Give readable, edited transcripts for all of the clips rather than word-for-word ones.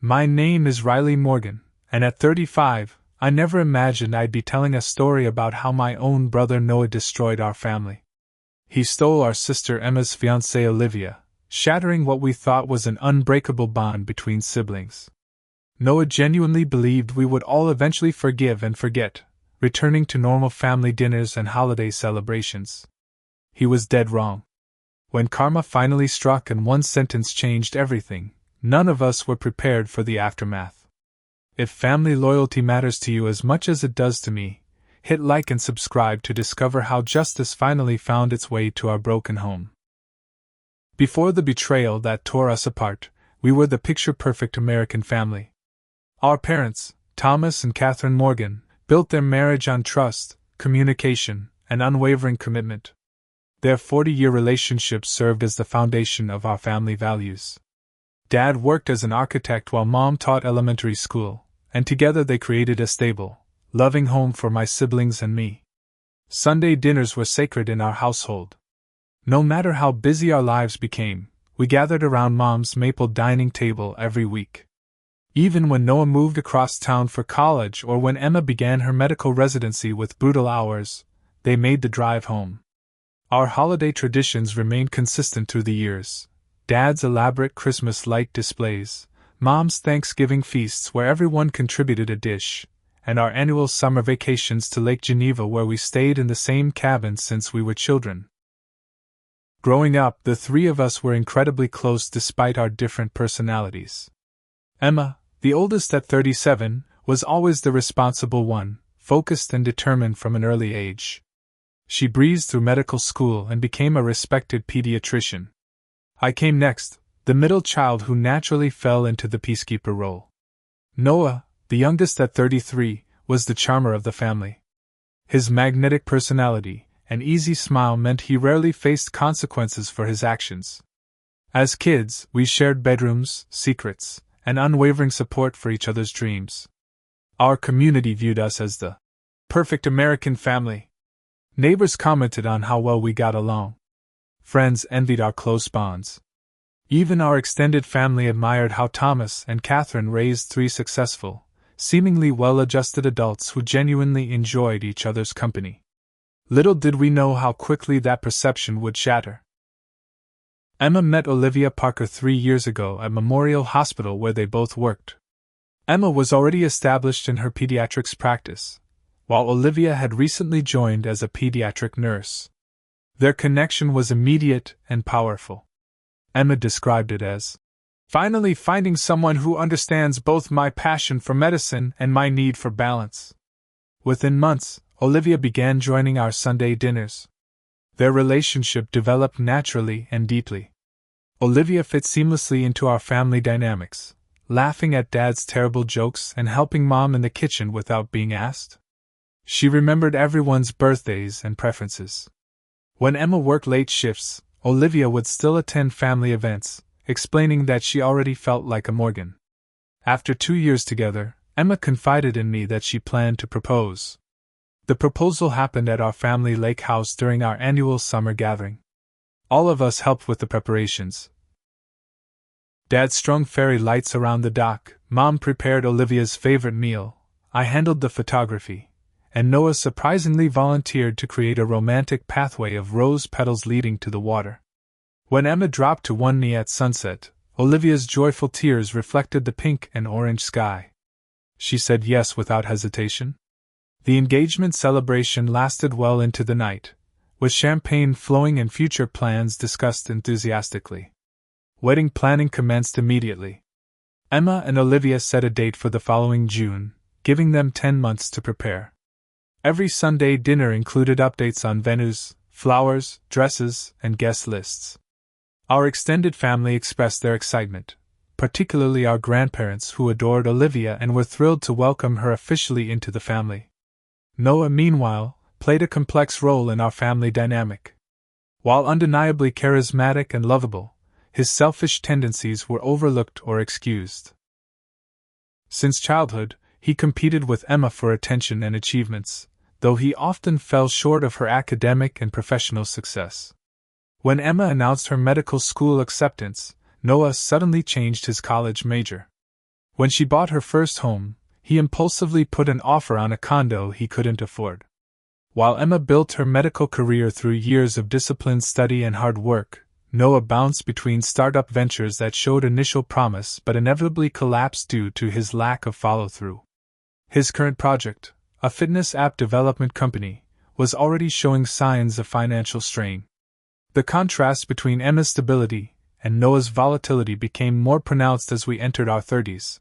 My name is Riley Morgan, and at 35, I never imagined I'd be telling a story about how my own brother Noah destroyed our family. He stole our sister Emma's fiancée Olivia, shattering what we thought was an unbreakable bond between siblings. Noah genuinely believed we would all eventually forgive and forget, returning to normal family dinners and holiday celebrations. He was dead wrong. When karma finally struck and one sentence changed everything, none of us were prepared for the aftermath. If family loyalty matters to you as much as it does to me, hit like and subscribe to discover how justice finally found its way to our broken home. Before the betrayal that tore us apart, we were the picture-perfect American family. Our parents, Thomas and Catherine Morgan, built their marriage on trust, communication, and unwavering commitment. Their 40-year relationship served as the foundation of our family values. Dad worked as an architect while Mom taught elementary school, and together they created a stable, loving home for my siblings and me. Sunday dinners were sacred in our household. No matter how busy our lives became, we gathered around Mom's maple dining table every week. Even when Noah moved across town for college or when Emma began her medical residency with brutal hours, they made the drive home. Our holiday traditions remained consistent through the years. Dad's elaborate Christmas light displays, Mom's Thanksgiving feasts where everyone contributed a dish, and our annual summer vacations to Lake Geneva where we stayed in the same cabin since we were children. Growing up, the three of us were incredibly close despite our different personalities. Emma, the oldest at 37, was always the responsible one, focused and determined from an early age. She breezed through medical school and became a respected pediatrician. I came next, the middle child who naturally fell into the peacekeeper role. Noah, the youngest at 33, was the charmer of the family. His magnetic personality and easy smile meant he rarely faced consequences for his actions. As kids, we shared bedrooms, secrets, and unwavering support for each other's dreams. Our community viewed us as the perfect American family. Neighbors commented on how well we got along. Friends envied our close bonds. Even our extended family admired how Thomas and Catherine raised three successful, seemingly well-adjusted adults who genuinely enjoyed each other's company. Little did we know how quickly that perception would shatter. Emma met Olivia Parker 3 years ago at Memorial Hospital where they both worked. Emma was already established in her pediatrics practice, while Olivia had recently joined as a pediatric nurse. Their connection was immediate and powerful. Emma described it as, "Finally finding someone who understands both my passion for medicine and my need for balance." Within months, Olivia began joining our Sunday dinners. Their relationship developed naturally and deeply. Olivia fit seamlessly into our family dynamics, laughing at Dad's terrible jokes and helping Mom in the kitchen without being asked. She remembered everyone's birthdays and preferences. When Emma worked late shifts, Olivia would still attend family events, explaining that she already felt like a Morgan. After 2 years together, Emma confided in me that she planned to propose. The proposal happened at our family lake house during our annual summer gathering. All of us helped with the preparations. Dad strung fairy lights around the dock, Mom prepared Olivia's favorite meal, I handled the photography, and Noah surprisingly volunteered to create a romantic pathway of rose petals leading to the water. When Emma dropped to one knee at sunset, Olivia's joyful tears reflected the pink and orange sky. She said yes without hesitation. The engagement celebration lasted well into the night, with champagne flowing and future plans discussed enthusiastically. Wedding planning commenced immediately. Emma and Olivia set a date for the following June, giving them 10 months to prepare. Every Sunday dinner included updates on venues, flowers, dresses, and guest lists. Our extended family expressed their excitement, particularly our grandparents who adored Olivia and were thrilled to welcome her officially into the family. Noah, meanwhile, played a complex role in our family dynamic. While undeniably charismatic and lovable, his selfish tendencies were overlooked or excused. Since childhood, he competed with Emma for attention and achievements, though he often fell short of her academic and professional success. When Emma announced her medical school acceptance, Noah suddenly changed his college major. When she bought her first home, he impulsively put an offer on a condo he couldn't afford. While Emma built her medical career through years of disciplined study and hard work, Noah bounced between startup ventures that showed initial promise but inevitably collapsed due to his lack of follow-through. His current project, a fitness app development company, was already showing signs of financial strain. The contrast between Emma's stability and Noah's volatility became more pronounced as we entered our 30s.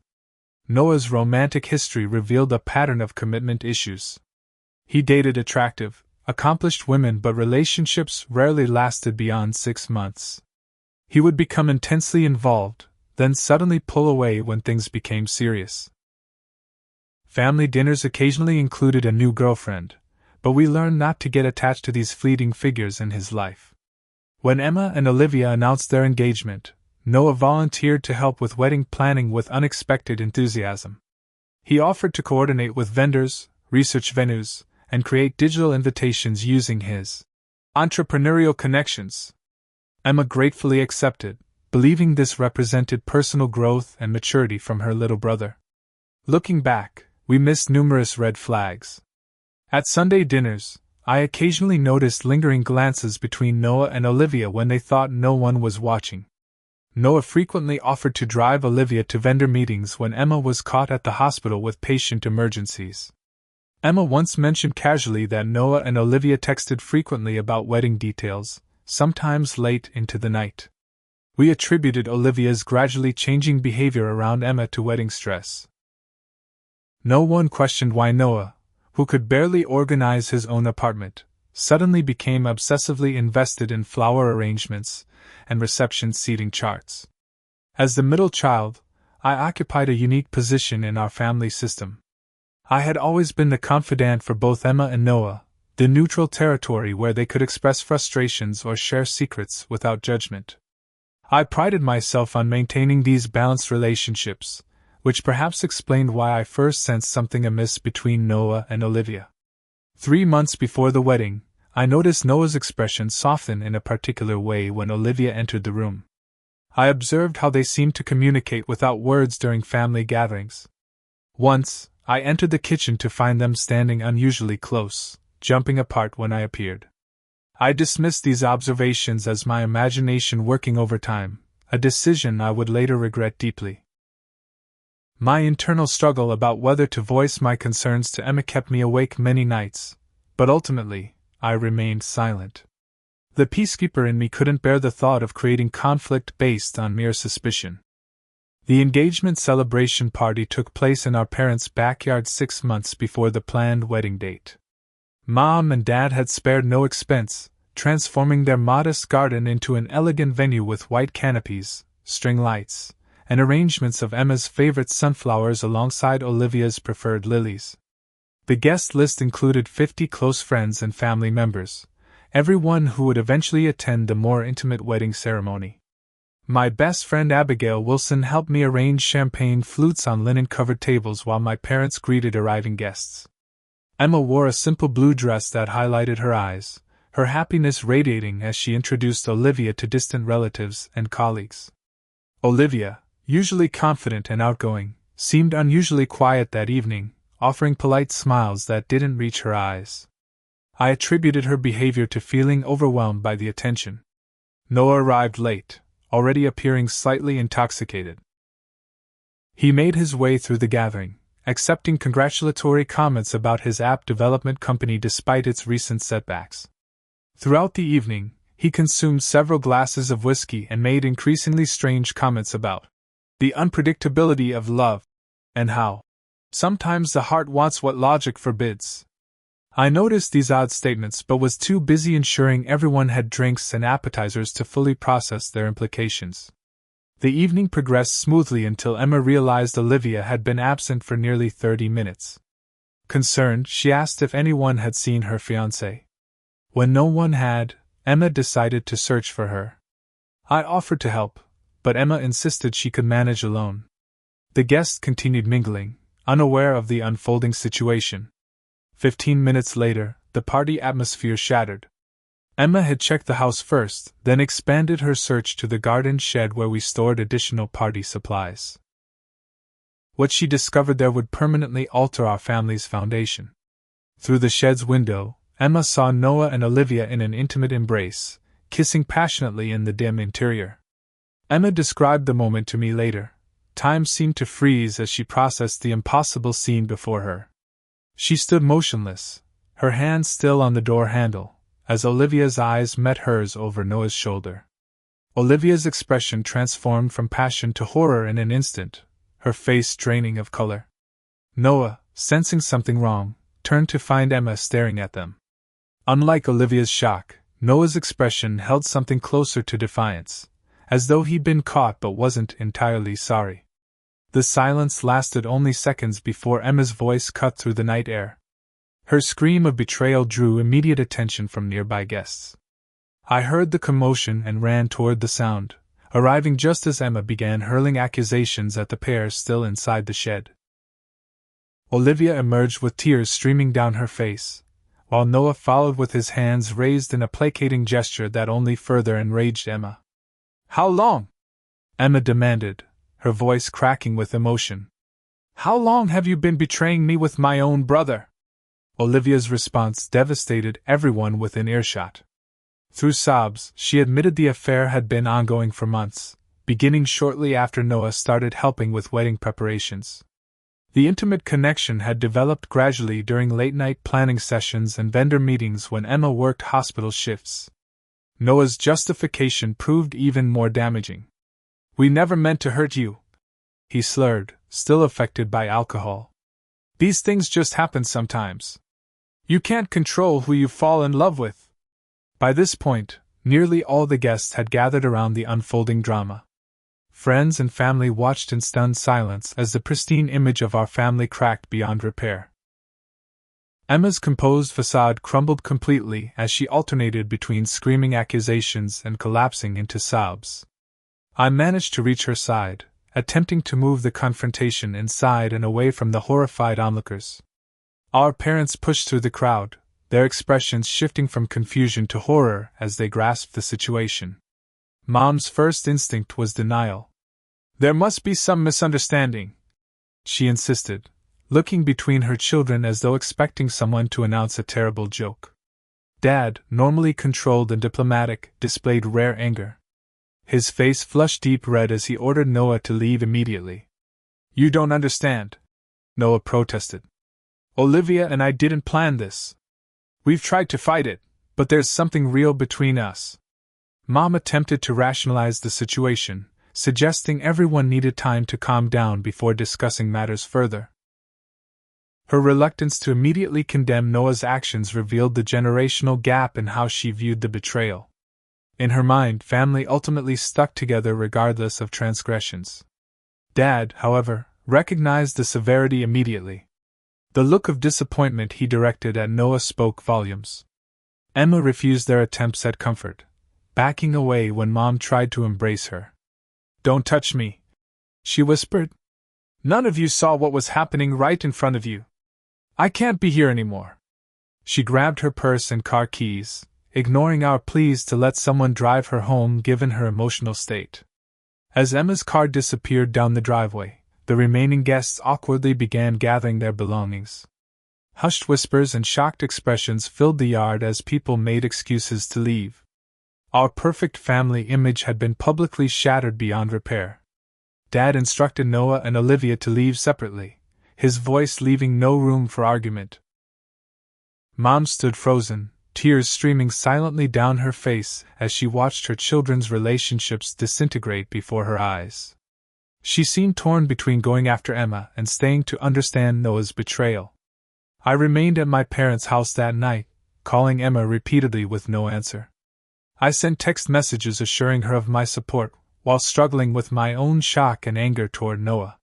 Noah's romantic history revealed a pattern of commitment issues. He dated attractive, accomplished women, but relationships rarely lasted beyond 6 months. He would become intensely involved, then suddenly pull away when things became serious. Family dinners occasionally included a new girlfriend, but we learned not to get attached to these fleeting figures in his life. When Emma and Olivia announced their engagement, Noah volunteered to help with wedding planning with unexpected enthusiasm. He offered to coordinate with vendors, research venues, and create digital invitations using his entrepreneurial connections. Emma gratefully accepted, believing this represented personal growth and maturity from her little brother. Looking back, we missed numerous red flags. At Sunday dinners, I occasionally noticed lingering glances between Noah and Olivia when they thought no one was watching. Noah frequently offered to drive Olivia to vendor meetings when Emma was caught at the hospital with patient emergencies. Emma once mentioned casually that Noah and Olivia texted frequently about wedding details, sometimes late into the night. We attributed Olivia's gradually changing behavior around Emma to wedding stress. No one questioned why Noah, who could barely organize his own apartment, suddenly became obsessively invested in flower arrangements and reception seating charts. As the middle child, I occupied a unique position in our family system. I had always been the confidant for both Emma and Noah, the neutral territory where they could express frustrations or share secrets without judgment. I prided myself on maintaining these balanced relationships, which perhaps explained why I first sensed something amiss between Noah and Olivia. 3 months before the wedding, I noticed Noah's expression soften in a particular way when Olivia entered the room. I observed how they seemed to communicate without words during family gatherings. Once, I entered the kitchen to find them standing unusually close, jumping apart when I appeared. I dismissed these observations as my imagination working overtime, a decision I would later regret deeply. My internal struggle about whether to voice my concerns to Emma kept me awake many nights, but ultimately, I remained silent. The peacekeeper in me couldn't bear the thought of creating conflict based on mere suspicion. The engagement celebration party took place in our parents' backyard 6 months before the planned wedding date. Mom and Dad had spared no expense, transforming their modest garden into an elegant venue with white canopies, string lights, and arrangements of Emma's favorite sunflowers alongside Olivia's preferred lilies. The guest list included 50 close friends and family members, everyone who would eventually attend the more intimate wedding ceremony. My best friend Abigail Wilson helped me arrange champagne flutes on linen-covered tables while my parents greeted arriving guests. Emma wore a simple blue dress that highlighted her eyes, her happiness radiating as she introduced Olivia to distant relatives and colleagues. Olivia, usually confident and outgoing, seemed unusually quiet that evening, offering polite smiles that didn't reach her eyes. I attributed her behavior to feeling overwhelmed by the attention. Noah arrived late, already appearing slightly intoxicated. He made his way through the gathering, accepting congratulatory comments about his app development company despite its recent setbacks. Throughout the evening, he consumed several glasses of whiskey and made increasingly strange comments about the unpredictability of love, and how sometimes the heart wants what logic forbids. I noticed these odd statements but was too busy ensuring everyone had drinks and appetizers to fully process their implications. The evening progressed smoothly until Emma realized Olivia had been absent for nearly 30 minutes. Concerned, she asked if anyone had seen her fiancé. When no one had, Emma decided to search for her. I offered to help, but Emma insisted she could manage alone. The guests continued mingling, unaware of the unfolding situation. 15 minutes later, the party atmosphere shattered. Emma had checked the house first, then expanded her search to the garden shed where we stored additional party supplies. what she discovered there would permanently alter our family's foundation. Through the shed's window, Emma saw Noah and Olivia in an intimate embrace, kissing passionately in the dim interior. Emma described the moment to me later. Time seemed to freeze as she processed the impossible scene before her. She stood motionless, her hand still on the door handle, as Olivia's eyes met hers over Noah's shoulder. Olivia's expression transformed from passion to horror in an instant, her face draining of color. Noah, sensing something wrong, turned to find Emma staring at them. Unlike Olivia's shock, Noah's expression held something closer to defiance, as though he'd been caught but wasn't entirely sorry. The silence lasted only seconds before Emma's voice cut through the night air. Her scream of betrayal drew immediate attention from nearby guests. I heard the commotion and ran toward the sound, arriving just as Emma began hurling accusations at the pair still inside the shed. Olivia emerged with tears streaming down her face, while Noah followed with his hands raised in a placating gesture that only further enraged Emma. "How long?" Emma demanded, her voice cracking with emotion. "How long have you been betraying me with my own brother?" Olivia's response devastated everyone within earshot. Through sobs, she admitted the affair had been ongoing for months, beginning shortly after Noah started helping with wedding preparations. The intimate connection had developed gradually during late-night planning sessions and vendor meetings when Emma worked hospital shifts. Noah's justification proved even more damaging. "We never meant to hurt you," he slurred, still affected by alcohol. "These things just happen sometimes. You can't control who you fall in love with." By this point, nearly all the guests had gathered around the unfolding drama. Friends and family watched in stunned silence as the pristine image of our family cracked beyond repair. Emma's composed facade crumbled completely as she alternated between screaming accusations and collapsing into sobs. I managed to reach her side, attempting to move the confrontation inside and away from the horrified onlookers. Our parents pushed through the crowd, their expressions shifting from confusion to horror as they grasped the situation. Mom's first instinct was denial. "There must be some misunderstanding," she insisted, looking between her children as though expecting someone to announce a terrible joke. Dad, normally controlled and diplomatic, displayed rare anger. His face flushed deep red as he ordered Noah to leave immediately. "You don't understand," Noah protested. "Olivia and I didn't plan this. We've tried to fight it, but there's something real between us." Mom attempted to rationalize the situation, suggesting everyone needed time to calm down before discussing matters further. Her reluctance to immediately condemn Noah's actions revealed the generational gap in how she viewed the betrayal. In her mind, family ultimately stuck together regardless of transgressions. Dad, however, recognized the severity immediately. The look of disappointment he directed at Noah spoke volumes. Emma refused their attempts at comfort, backing away when Mom tried to embrace her. "Don't touch me," she whispered. "None of you saw what was happening right in front of you. I can't be here anymore." She grabbed her purse and car keys, ignoring our pleas to let someone drive her home given her emotional state. As Emma's car disappeared down the driveway, the remaining guests awkwardly began gathering their belongings. Hushed whispers and shocked expressions filled the yard as people made excuses to leave. Our perfect family image had been publicly shattered beyond repair. Dad instructed Noah and Olivia to leave separately, his voice leaving no room for argument. Mom stood frozen, tears streaming silently down her face as she watched her children's relationships disintegrate before her eyes. She seemed torn between going after Emma and staying to understand Noah's betrayal. I remained at my parents' house that night, calling Emma repeatedly with no answer. I sent text messages assuring her of my support, while struggling with my own shock and anger toward Noah.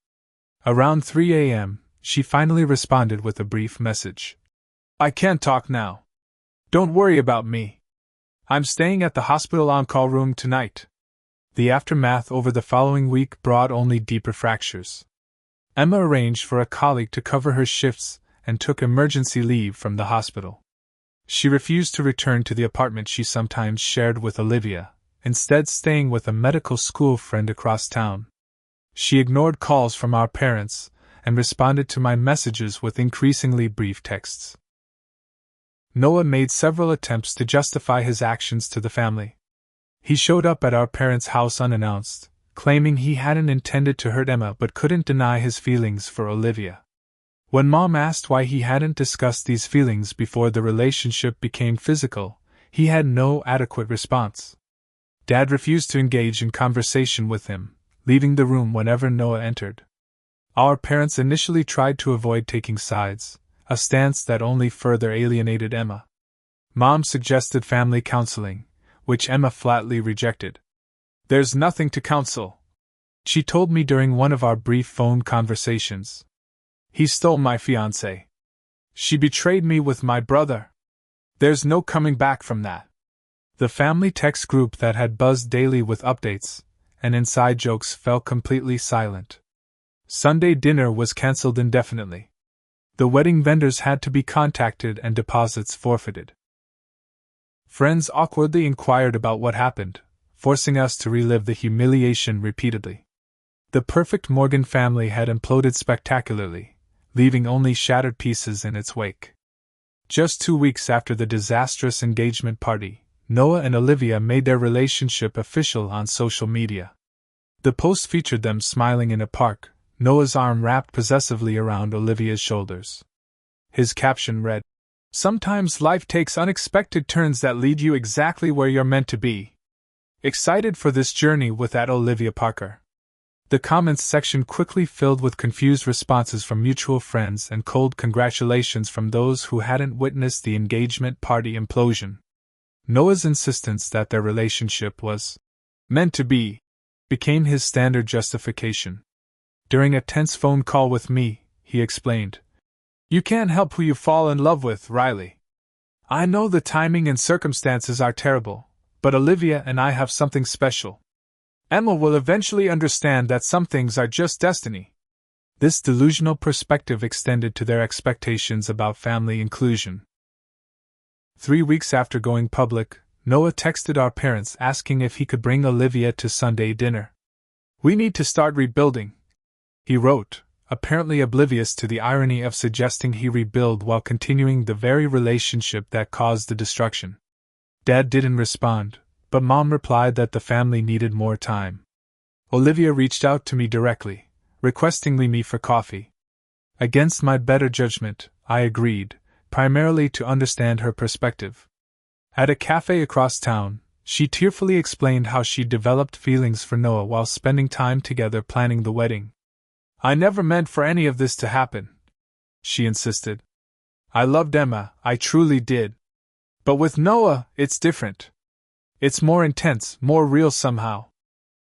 Around 3 a.m., she finally responded with a brief message. "I can't talk now. Don't worry about me. I'm staying at the hospital on-call room tonight." The aftermath over the following week brought only deeper fractures. Emma arranged for a colleague to cover her shifts and took emergency leave from the hospital. She refused to return to the apartment she sometimes shared with Olivia, instead staying with a medical school friend across town. She ignored calls from our parents, and responded to my messages with increasingly brief texts. Noah made several attempts to justify his actions to the family. He showed up at our parents' house unannounced, claiming he hadn't intended to hurt Emma but couldn't deny his feelings for Olivia. When Mom asked why he hadn't discussed these feelings before the relationship became physical, he had no adequate response. Dad refused to engage in conversation with him, leaving the room whenever Noah entered. Our parents initially tried to avoid taking sides, a stance that only further alienated Emma. Mom suggested family counseling, which Emma flatly rejected. "There's nothing to counsel," she told me during one of our brief phone conversations. "He stole my fiancée. She betrayed me with my brother. There's no coming back from that." The family text group that had buzzed daily with updates and inside jokes fell completely silent. Sunday dinner was cancelled indefinitely. The wedding vendors had to be contacted and deposits forfeited. Friends awkwardly inquired about what happened, forcing us to relive the humiliation repeatedly. The perfect Morgan family had imploded spectacularly, leaving only shattered pieces in its wake. Just 2 weeks after the disastrous engagement party, Noah and Olivia made their relationship official on social media. The post featured them smiling in a park, Noah's arm wrapped possessively around Olivia's shoulders. His caption read, "Sometimes life takes unexpected turns that lead you exactly where you're meant to be. Excited for this journey with @Olivia Parker." The comments section quickly filled with confused responses from mutual friends and cold congratulations from those who hadn't witnessed the engagement party implosion. Noah's insistence that their relationship was meant to be became his standard justification. During a tense phone call with me, he explained, "You can't help who you fall in love with, Riley. I know the timing and circumstances are terrible, but Olivia and I have something special. Emma will eventually understand that some things are just destiny." This delusional perspective extended to their expectations about family inclusion. 3 weeks after going public, Noah texted our parents asking if he could bring Olivia to Sunday dinner. "We need to start rebuilding," he wrote, apparently oblivious to the irony of suggesting he rebuild while continuing the very relationship that caused the destruction. Dad didn't respond, but Mom replied that the family needed more time. Olivia reached out to me directly, requesting we meet for coffee. Against my better judgment, I agreed, primarily to understand her perspective. At a cafe across town, she tearfully explained how she developed feelings for Noah while spending time together planning the wedding. "I never meant for any of this to happen," she insisted. "I loved Emma, I truly did. But with Noah, it's different. It's more intense, more real somehow."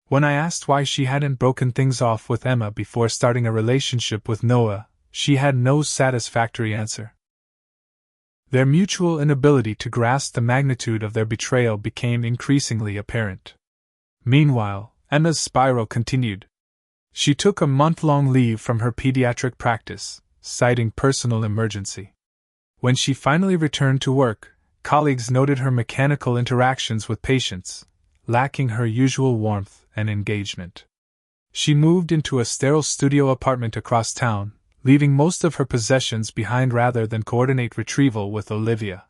When I asked why she hadn't broken things off with Emma before starting a relationship with Noah, she had no satisfactory answer. Their mutual inability to grasp the magnitude of their betrayal became increasingly apparent. Meanwhile, Emma's spiral continued. She took a month-long leave from her pediatric practice, citing personal emergency. When she finally returned to work, colleagues noted her mechanical interactions with patients, lacking her usual warmth and engagement. She moved into a sterile studio apartment across town, leaving most of her possessions behind rather than coordinate retrieval with Olivia.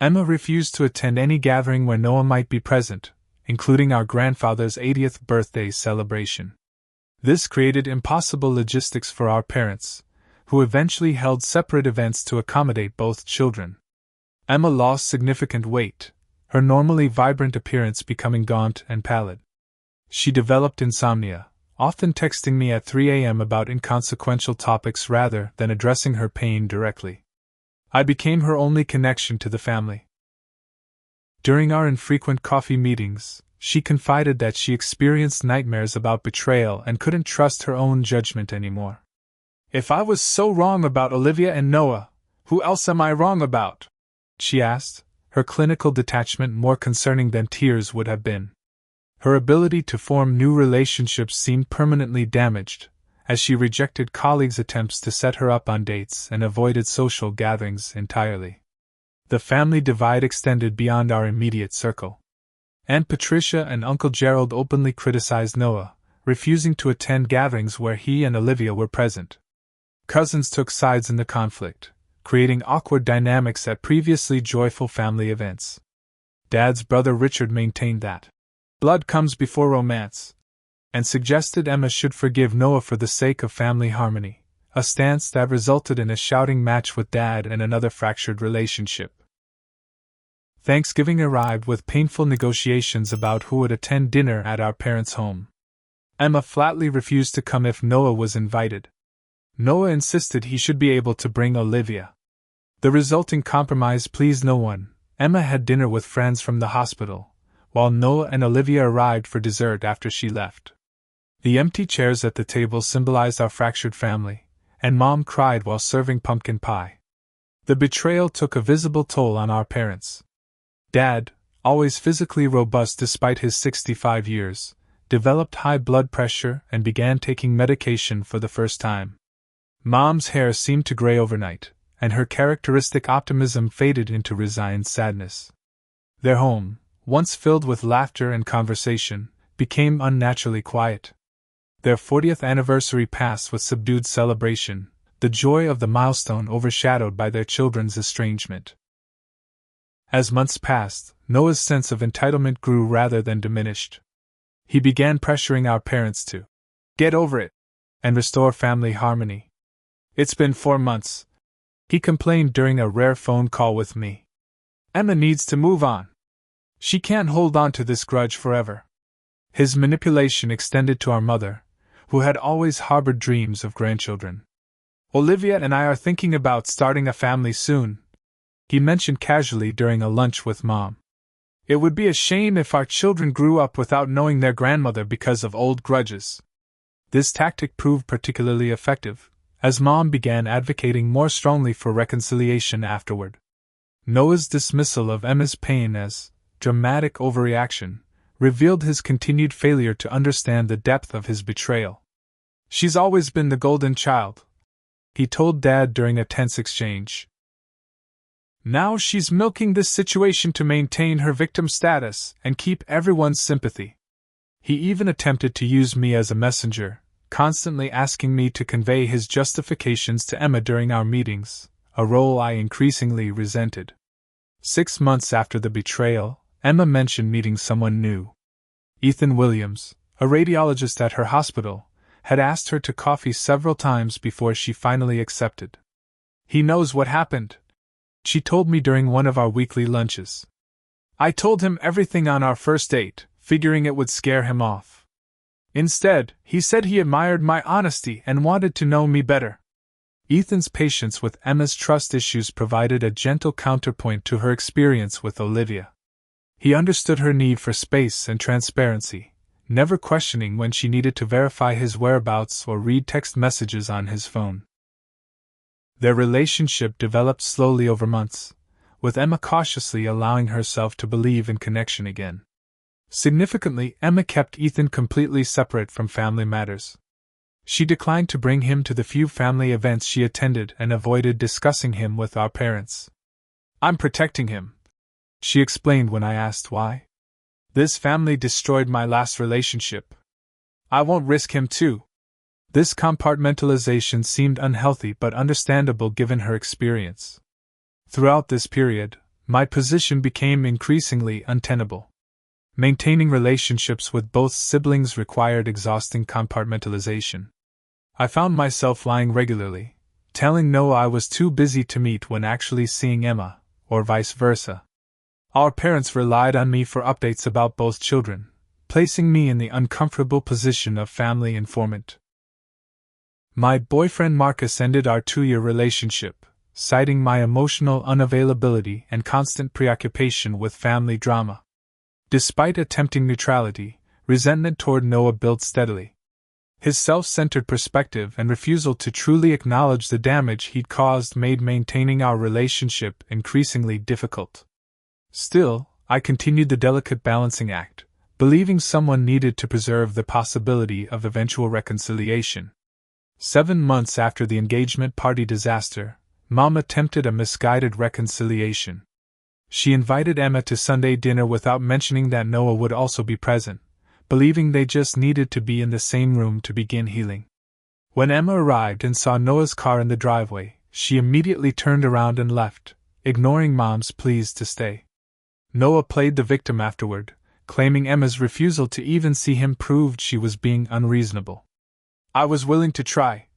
Emma refused to attend any gathering where Noah might be present, including our grandfather's 80th birthday celebration. This created impossible logistics for our parents, who eventually held separate events to accommodate both children. Emma lost significant weight, her normally vibrant appearance becoming gaunt and pallid. She developed insomnia, often texting me at 3 a.m. about inconsequential topics rather than addressing her pain directly. I became her only connection to the family. During our infrequent coffee meetings, she confided that she experienced nightmares about betrayal and couldn't trust her own judgment anymore. "If I was so wrong about Olivia and Noah, who else am I wrong about?" she asked, her clinical detachment more concerning than tears would have been. Her ability to form new relationships seemed permanently damaged, as she rejected colleagues' attempts to set her up on dates and avoided social gatherings entirely. The family divide extended beyond our immediate circle. Aunt Patricia and Uncle Gerald openly criticized Noah, refusing to attend gatherings where he and Olivia were present. Cousins took sides in the conflict, creating awkward dynamics at previously joyful family events. Dad's brother Richard maintained that blood comes before romance, and suggested Emma should forgive Noah for the sake of family harmony, a stance that resulted in a shouting match with Dad and another fractured relationship. Thanksgiving arrived with painful negotiations about who would attend dinner at our parents' home. Emma flatly refused to come if Noah was invited. Noah insisted he should be able to bring Olivia. The resulting compromise pleased no one. Emma had dinner with friends from the hospital, while Noah and Olivia arrived for dessert after she left. The empty chairs at the table symbolized our fractured family, and Mom cried while serving pumpkin pie. The betrayal took a visible toll on our parents. Dad, always physically robust despite his 65 years, developed high blood pressure and began taking medication for the first time. Mom's hair seemed to gray overnight, and her characteristic optimism faded into resigned sadness. Their home, once filled with laughter and conversation, became unnaturally quiet. Their 40th anniversary passed with subdued celebration, the joy of the milestone overshadowed by their children's estrangement. As months passed, Noah's sense of entitlement grew rather than diminished. He began pressuring our parents to get over it and restore family harmony. "It's been 4 months," he complained during a rare phone call with me. "Emma needs to move on. She can't hold on to this grudge forever." His manipulation extended to our mother, who had always harbored dreams of grandchildren. "Olivia and I are thinking about starting a family soon," he mentioned casually during a lunch with Mom. "It would be a shame if our children grew up without knowing their grandmother because of old grudges." This tactic proved particularly effective, as Mom began advocating more strongly for reconciliation afterward. Noah's dismissal of Emma's pain as dramatic overreaction revealed his continued failure to understand the depth of his betrayal. "She's always been the golden child," he told Dad during a tense exchange. "Now she's milking this situation to maintain her victim status and keep everyone's sympathy." He even attempted to use me as a messenger, constantly asking me to convey his justifications to Emma during our meetings, a role I increasingly resented. 6 months after the betrayal, Emma mentioned meeting someone new. Ethan Williams, a radiologist at her hospital, had asked her to coffee several times before she finally accepted. "He knows what happened," she told me during one of our weekly lunches. "I told him everything on our first date, figuring it would scare him off. Instead, he said he admired my honesty and wanted to know me better." Ethan's patience with Emma's trust issues provided a gentle counterpoint to her experience with Olivia. He understood her need for space and transparency, never questioning when she needed to verify his whereabouts or read text messages on his phone. Their relationship developed slowly over months, with Emma cautiously allowing herself to believe in connection again. Significantly, Emma kept Ethan completely separate from family matters. She declined to bring him to the few family events she attended and avoided discussing him with our parents. "I'm protecting him," she explained when I asked why. "This family destroyed my last relationship. I won't risk him too." This compartmentalization seemed unhealthy but understandable given her experience. Throughout this period, my position became increasingly untenable. Maintaining relationships with both siblings required exhausting compartmentalization. I found myself lying regularly, telling Noah I was too busy to meet when actually seeing Emma, or vice versa. Our parents relied on me for updates about both children, placing me in the uncomfortable position of family informant. My boyfriend Marcus ended our 2-year relationship, citing my emotional unavailability and constant preoccupation with family drama. Despite attempting neutrality, resentment toward Noah built steadily. His self-centered perspective and refusal to truly acknowledge the damage he'd caused made maintaining our relationship increasingly difficult. Still, I continued the delicate balancing act, believing someone needed to preserve the possibility of eventual reconciliation. 7 months after the engagement party disaster, Mom attempted a misguided reconciliation. She invited Emma to Sunday dinner without mentioning that Noah would also be present, believing they just needed to be in the same room to begin healing. When Emma arrived and saw Noah's car in the driveway, she immediately turned around and left, ignoring Mom's pleas to stay. Noah played the victim afterward, claiming Emma's refusal to even see him proved she was being unreasonable. "I was willing to try,"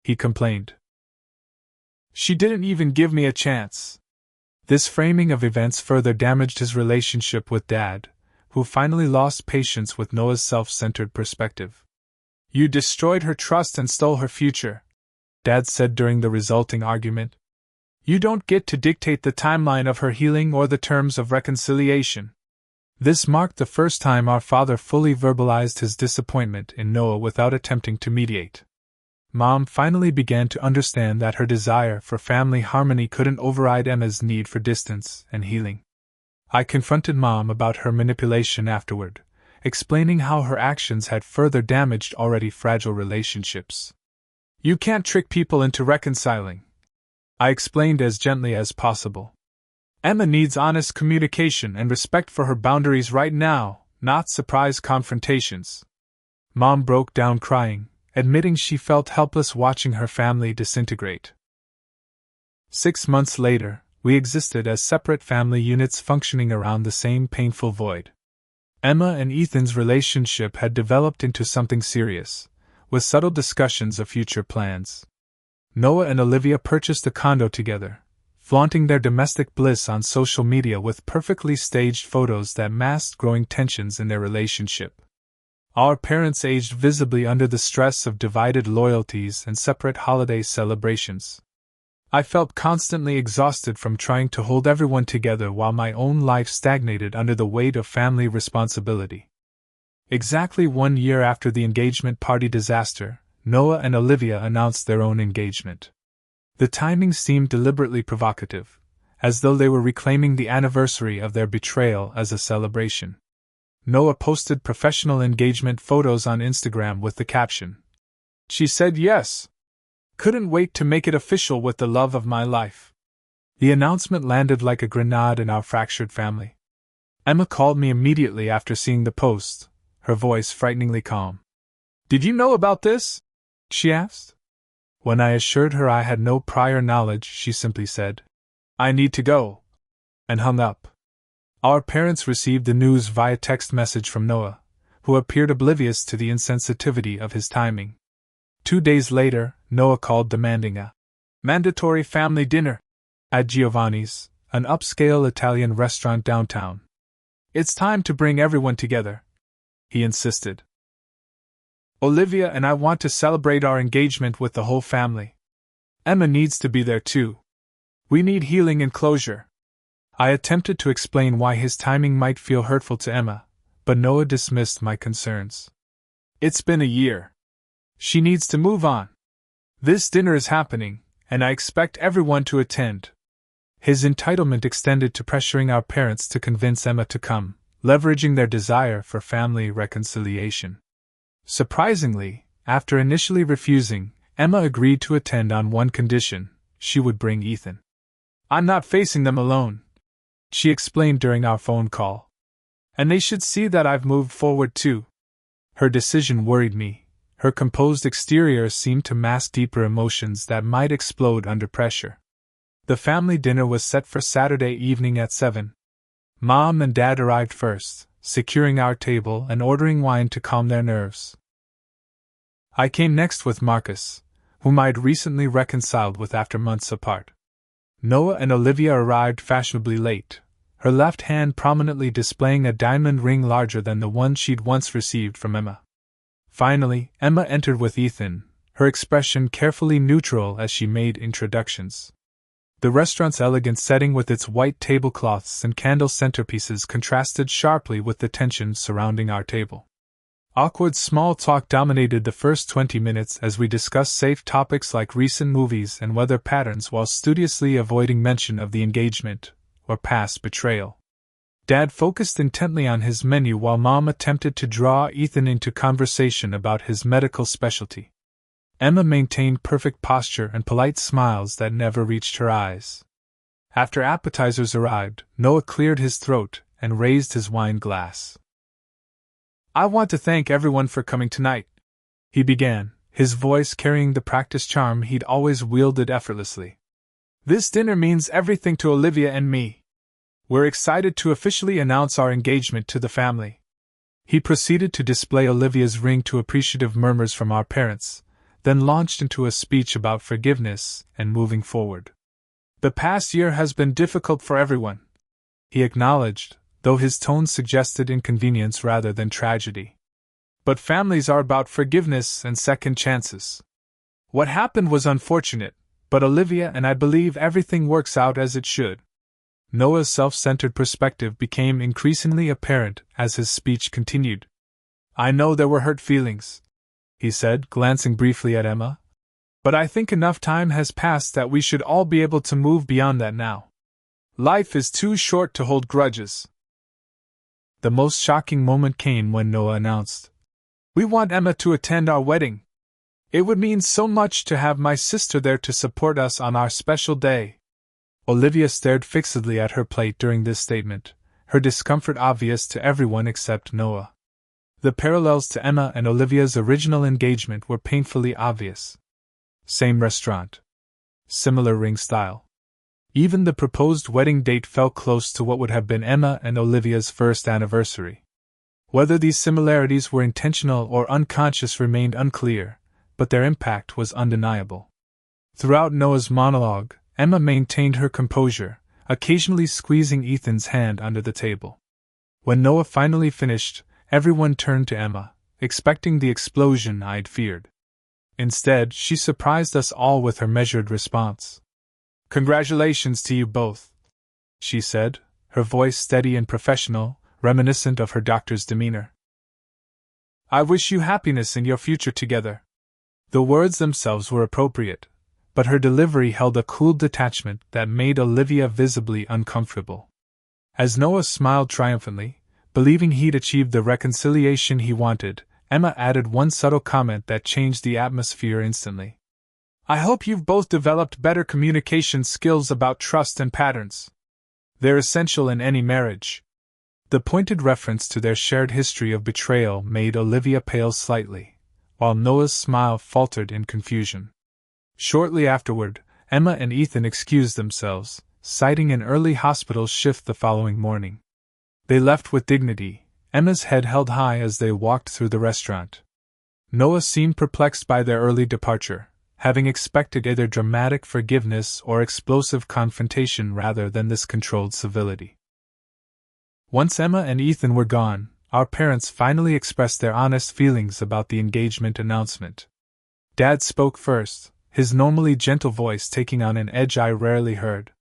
he complained. "She didn't even give me a chance." This framing of events further damaged his relationship with Dad, who finally lost patience with Noah's self-centered perspective. "You destroyed her trust and stole her future," Dad said during the resulting argument. "You don't get to dictate the timeline of her healing or the terms of reconciliation." This marked the first time our father fully verbalized his disappointment in Noah without attempting to mediate. Mom finally began to understand that her desire for family harmony couldn't override Emma's need for distance and healing. I confronted Mom about her manipulation afterward, explaining how her actions had further damaged already fragile relationships. "You can't trick people into reconciling," I explained as gently as possible. "Emma needs honest communication and respect for her boundaries right now, not surprise confrontations." Mom broke down crying, admitting she felt helpless watching her family disintegrate. 6 months later, we existed as separate family units functioning around the same painful void. Emma and Ethan's relationship had developed into something serious, with subtle discussions of future plans. Noah and Olivia purchased a condo together, flaunting their domestic bliss on social media with perfectly staged photos that masked growing tensions in their relationship. Our parents aged visibly under the stress of divided loyalties and separate holiday celebrations. I felt constantly exhausted from trying to hold everyone together while my own life stagnated under the weight of family responsibility. Exactly 1 year after the engagement party disaster, Noah and Olivia announced their own engagement. The timing seemed deliberately provocative, as though they were reclaiming the anniversary of their betrayal as a celebration. Noah posted professional engagement photos on Instagram with the caption, "She said yes. Couldn't wait to make it official with the love of my life." The announcement landed like a grenade in our fractured family. Emma called me immediately after seeing the post, her voice frighteningly calm. "Did you know about this?" she asked. When I assured her I had no prior knowledge, she simply said, "I need to go," and hung up. Our parents received the news via text message from Noah, who appeared oblivious to the insensitivity of his timing. 2 days later, Noah called demanding a mandatory family dinner at Giovanni's, an upscale Italian restaurant downtown. "It's time to bring everyone together," he insisted. "Olivia and I want to celebrate our engagement with the whole family. Emma needs to be there too. We need healing and closure." I attempted to explain why his timing might feel hurtful to Emma, but Noah dismissed my concerns. "It's been a year. She needs to move on. This dinner is happening, and I expect everyone to attend." His entitlement extended to pressuring our parents to convince Emma to come, leveraging their desire for family reconciliation. Surprisingly, after initially refusing, Emma agreed to attend on one condition: she would bring Ethan. "I'm not facing them alone," she explained during our phone call. "And they should see that I've moved forward too." Her decision worried me. Her composed exterior seemed to mask deeper emotions that might explode under pressure. The family dinner was set for Saturday evening at 7. Mom and Dad arrived first, securing our table and ordering wine to calm their nerves. I came next with Marcus, whom I had recently reconciled with after months apart. Noah and Olivia arrived fashionably late, her left hand prominently displaying a diamond ring larger than the one she'd once received from Emma. Finally, Emma entered with Ethan, her expression carefully neutral as she made introductions. The restaurant's elegant setting with its white tablecloths and candle centerpieces contrasted sharply with the tension surrounding our table. Awkward small talk dominated the first 20 minutes as we discussed safe topics like recent movies and weather patterns while studiously avoiding mention of the engagement or past betrayal. Dad focused intently on his menu while Mom attempted to draw Ethan into conversation about his medical specialty. Emma maintained perfect posture and polite smiles that never reached her eyes. After appetizers arrived, Noah cleared his throat and raised his wine glass. "I want to thank everyone for coming tonight," he began, his voice carrying the practiced charm he'd always wielded effortlessly. "This dinner means everything to Olivia and me. We're excited to officially announce our engagement to the family." He proceeded to display Olivia's ring to appreciative murmurs from our parents, then launched into a speech about forgiveness and moving forward. "The past year has been difficult for everyone," he acknowledged, though his tone suggested inconvenience rather than tragedy. "But families are about forgiveness and second chances. What happened was unfortunate, but Olivia and I believe everything works out as it should." Noah's self-centered perspective became increasingly apparent as his speech continued. "I know there were hurt feelings," he said, glancing briefly at Emma, "but I think enough time has passed that we should all be able to move beyond that now. Life is too short to hold grudges." The most shocking moment came when Noah announced, "We want Emma to attend our wedding. It would mean so much to have my sister there to support us on our special day." Olivia stared fixedly at her plate during this statement, her discomfort obvious to everyone except Noah. The parallels to Emma and Olivia's original engagement were painfully obvious. Same restaurant. Similar ring style. Even the proposed wedding date felt close to what would have been Emma and Olivia's first anniversary. Whether these similarities were intentional or unconscious remained unclear, but their impact was undeniable. Throughout Noah's monologue, Emma maintained her composure, occasionally squeezing Ethan's hand under the table. When Noah finally finished, everyone turned to Emma, expecting the explosion I'd feared. Instead, she surprised us all with her measured response. "Congratulations to you both," she said, her voice steady and professional, reminiscent of her doctor's demeanor. "I wish you happiness in your future together." The words themselves were appropriate, but her delivery held a cool detachment that made Olivia visibly uncomfortable. As Noah smiled triumphantly, believing he'd achieved the reconciliation he wanted, Emma added one subtle comment that changed the atmosphere instantly. "I hope you've both developed better communication skills about trust and patterns. They're essential in any marriage." The pointed reference to their shared history of betrayal made Olivia pale slightly, while Noah's smile faltered in confusion. Shortly afterward, Emma and Ethan excused themselves, citing an early hospital shift the following morning. They left with dignity, Emma's head held high as they walked through the restaurant. Noah seemed perplexed by their early departure, having expected either dramatic forgiveness or explosive confrontation rather than this controlled civility. Once Emma and Ethan were gone, our parents finally expressed their honest feelings about the engagement announcement. Dad spoke first, his normally gentle voice taking on an edge I rarely heard.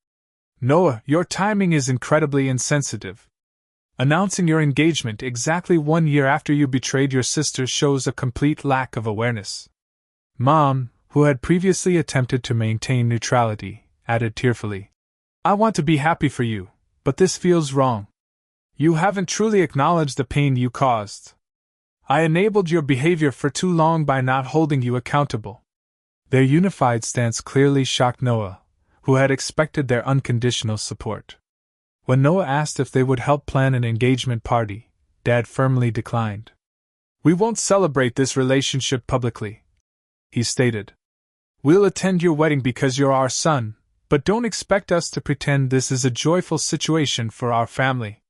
"Noah, your timing is incredibly insensitive. Announcing your engagement exactly 1 year after you betrayed your sister shows a complete lack of awareness." Mom, who had previously attempted to maintain neutrality, added tearfully, "I want to be happy for you, but this feels wrong. You haven't truly acknowledged the pain you caused. I enabled your behavior for too long by not holding you accountable." Their unified stance clearly shocked Noah, who had expected their unconditional support. When Noah asked if they would help plan an engagement party, Dad firmly declined. "We won't celebrate this relationship publicly," he stated. "We'll attend your wedding because you're our son, but don't expect us to pretend this is a joyful situation for our family."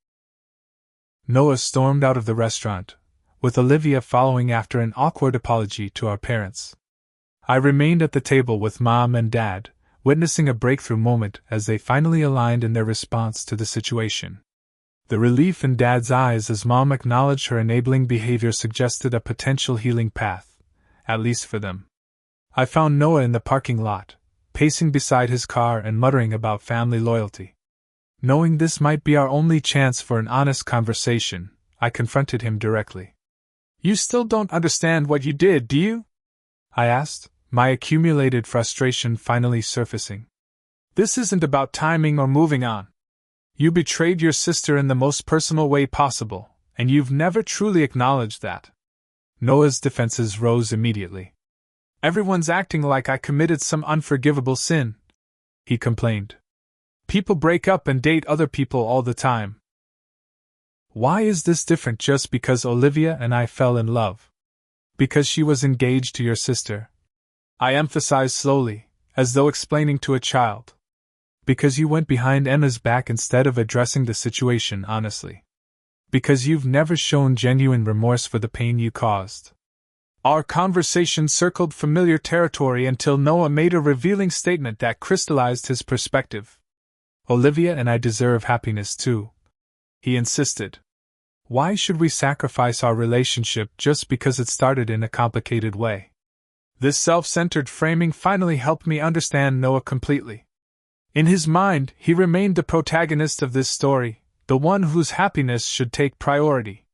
Noah stormed out of the restaurant, with Olivia following after an awkward apology to our parents. I remained at the table with Mom and Dad, witnessing a breakthrough moment as they finally aligned in their response to the situation. The relief in Dad's eyes as Mom acknowledged her enabling behavior suggested a potential healing path, at least for them. I found Noah in the parking lot, pacing beside his car and muttering about family loyalty. Knowing this might be our only chance for an honest conversation, I confronted him directly. "You still don't understand what you did, do you?" I asked, my accumulated frustration finally surfacing. "This isn't about timing or moving on. You betrayed your sister in the most personal way possible, and you've never truly acknowledged that." Noah's defenses rose immediately. "Everyone's acting like I committed some unforgivable sin," he complained. "People break up and date other people all the time. Why is this different just because Olivia and I fell in love?" Because she was engaged to your sister. I emphasized slowly, as though explaining to a child. Because you went behind Emma's back instead of addressing the situation honestly. Because you've never shown genuine remorse for the pain you caused. Our conversation circled familiar territory until Noah made a revealing statement that crystallized his perspective. Olivia and I deserve happiness too, he insisted. Why should we sacrifice our relationship just because it started in a complicated way? This self-centered framing finally helped me understand Noah completely. In his mind, he remained the protagonist of this story, the one whose happiness should take priority.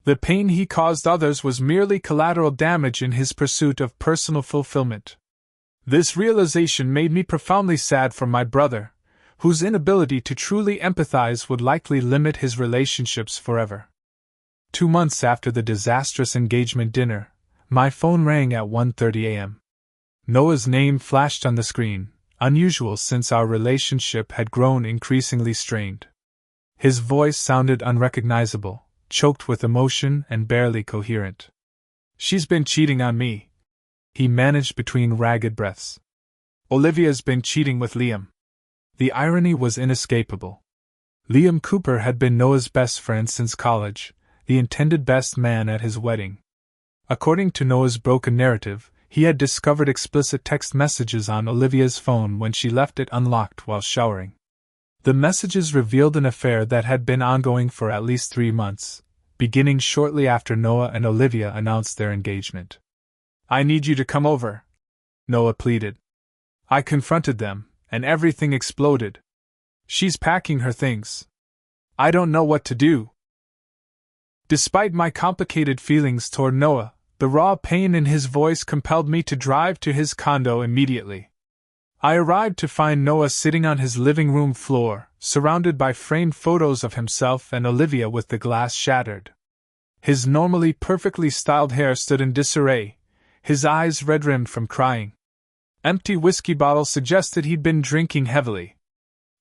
The pain he caused others was merely collateral damage in his pursuit of personal fulfillment. This realization made me profoundly sad for my brother, whose inability to truly empathize would likely limit his relationships forever. 2 months after the disastrous engagement dinner, my phone rang at 1:30 a.m. Noah's name flashed on the screen, unusual since our relationship had grown increasingly strained. His voice sounded unrecognizable, choked with emotion and barely coherent. She's been cheating on me, he managed between ragged breaths. Olivia's been cheating with Liam. The irony was inescapable. Liam Cooper had been Noah's best friend since college, the intended best man at his wedding. According to Noah's broken narrative, he had discovered explicit text messages on Olivia's phone when she left it unlocked while showering. The messages revealed an affair that had been ongoing for at least 3 months, beginning shortly after Noah and Olivia announced their engagement. I need you to come over, Noah pleaded. I confronted them, and everything exploded. She's packing her things. I don't know what to do. Despite my complicated feelings toward Noah, the raw pain in his voice compelled me to drive to his condo immediately. I arrived to find Noah sitting on his living room floor, surrounded by framed photos of himself and Olivia with the glass shattered. His normally perfectly styled hair stood in disarray, his eyes red-rimmed from crying. Empty whiskey bottles suggested he'd been drinking heavily.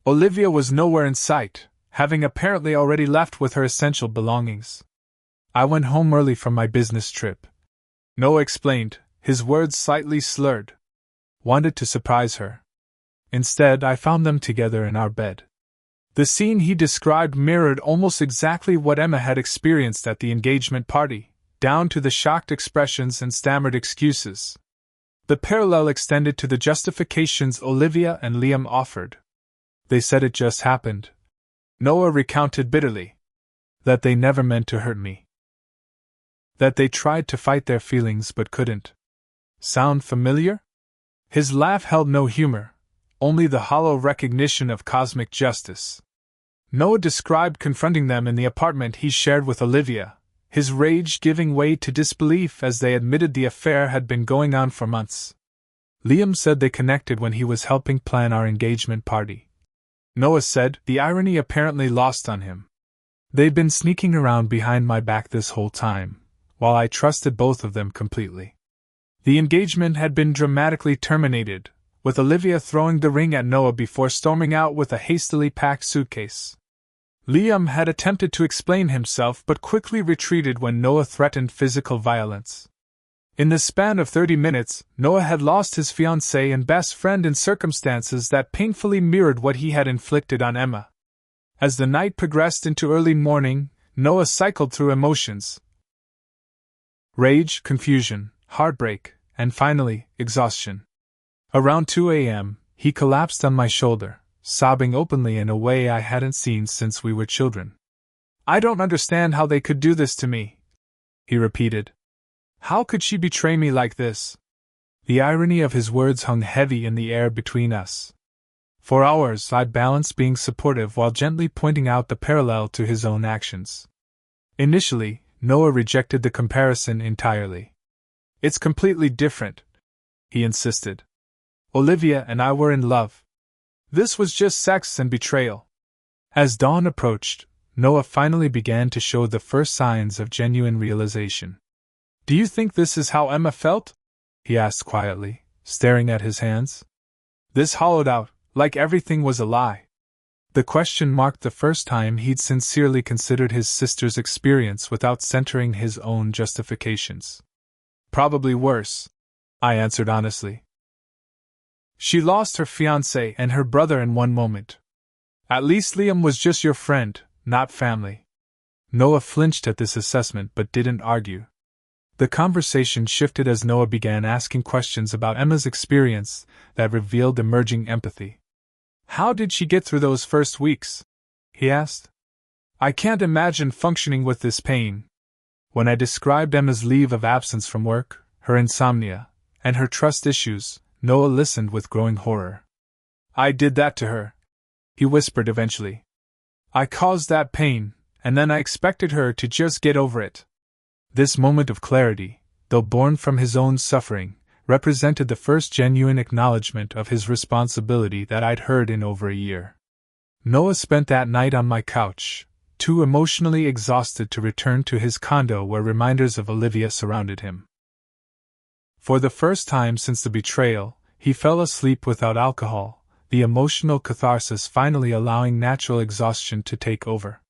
Olivia was nowhere in sight, having apparently already left with her essential belongings. I went home early from my business trip, Noah explained, his words slightly slurred. Wanted to surprise her. Instead, I found them together in our bed. The scene he described mirrored almost exactly what Emma had experienced at the engagement party, down to the shocked expressions and stammered excuses. The parallel extended to the justifications Olivia and Liam offered. They said it just happened, Noah recounted bitterly. That they never meant to hurt me. That they tried to fight their feelings but couldn't. Sound familiar? His laugh held no humor, only the hollow recognition of cosmic justice. Noah described confronting them in the apartment he shared with Olivia, his rage giving way to disbelief as they admitted the affair had been going on for months. Liam said they connected when he was helping plan our engagement party. Noah said, the irony apparently lost on him. They'd been sneaking around behind my back this whole time, while I trusted both of them completely. The engagement had been dramatically terminated, with Olivia throwing the ring at Noah before storming out with a hastily packed suitcase. Liam had attempted to explain himself but quickly retreated when Noah threatened physical violence. In the span of 30 minutes, Noah had lost his fiancée and best friend in circumstances that painfully mirrored what he had inflicted on Emma. As the night progressed into early morning, Noah cycled through emotions: rage, confusion, heartbreak, and finally, exhaustion. Around 2 a.m., he collapsed on my shoulder, sobbing openly in a way I hadn't seen since we were children. I don't understand how they could do this to me, he repeated. How could she betray me like this? The irony of his words hung heavy in the air between us. For hours I'd balanced being supportive while gently pointing out the parallel to his own actions. Initially, Noah rejected the comparison entirely. It's completely different, he insisted. Olivia and I were in love. This was just sex and betrayal. As dawn approached, Noah finally began to show the first signs of genuine realization. Do you think this is how Emma felt? He asked quietly, staring at his hands. This hollowed out, like everything was a lie. The question marked the first time he'd sincerely considered his sister's experience without centering his own justifications. Probably worse, I answered honestly. She lost her fiancé and her brother in one moment. At least Liam was just your friend, not family. Noah flinched at this assessment but didn't argue. The conversation shifted as Noah began asking questions about Emma's experience that revealed emerging empathy. How did she get through those first weeks? He asked. I can't imagine functioning with this pain. When I described Emma's leave of absence from work, her insomnia, and her trust issues, Noah listened with growing horror. I did that to her, he whispered eventually. I caused that pain, and then I expected her to just get over it. This moment of clarity, though born from his own suffering, represented the first genuine acknowledgement of his responsibility that I'd heard in over a year. Noah spent that night on my couch, too emotionally exhausted to return to his condo where reminders of Olivia surrounded him. For the first time since the betrayal, he fell asleep without alcohol, the emotional catharsis finally allowing natural exhaustion to take over.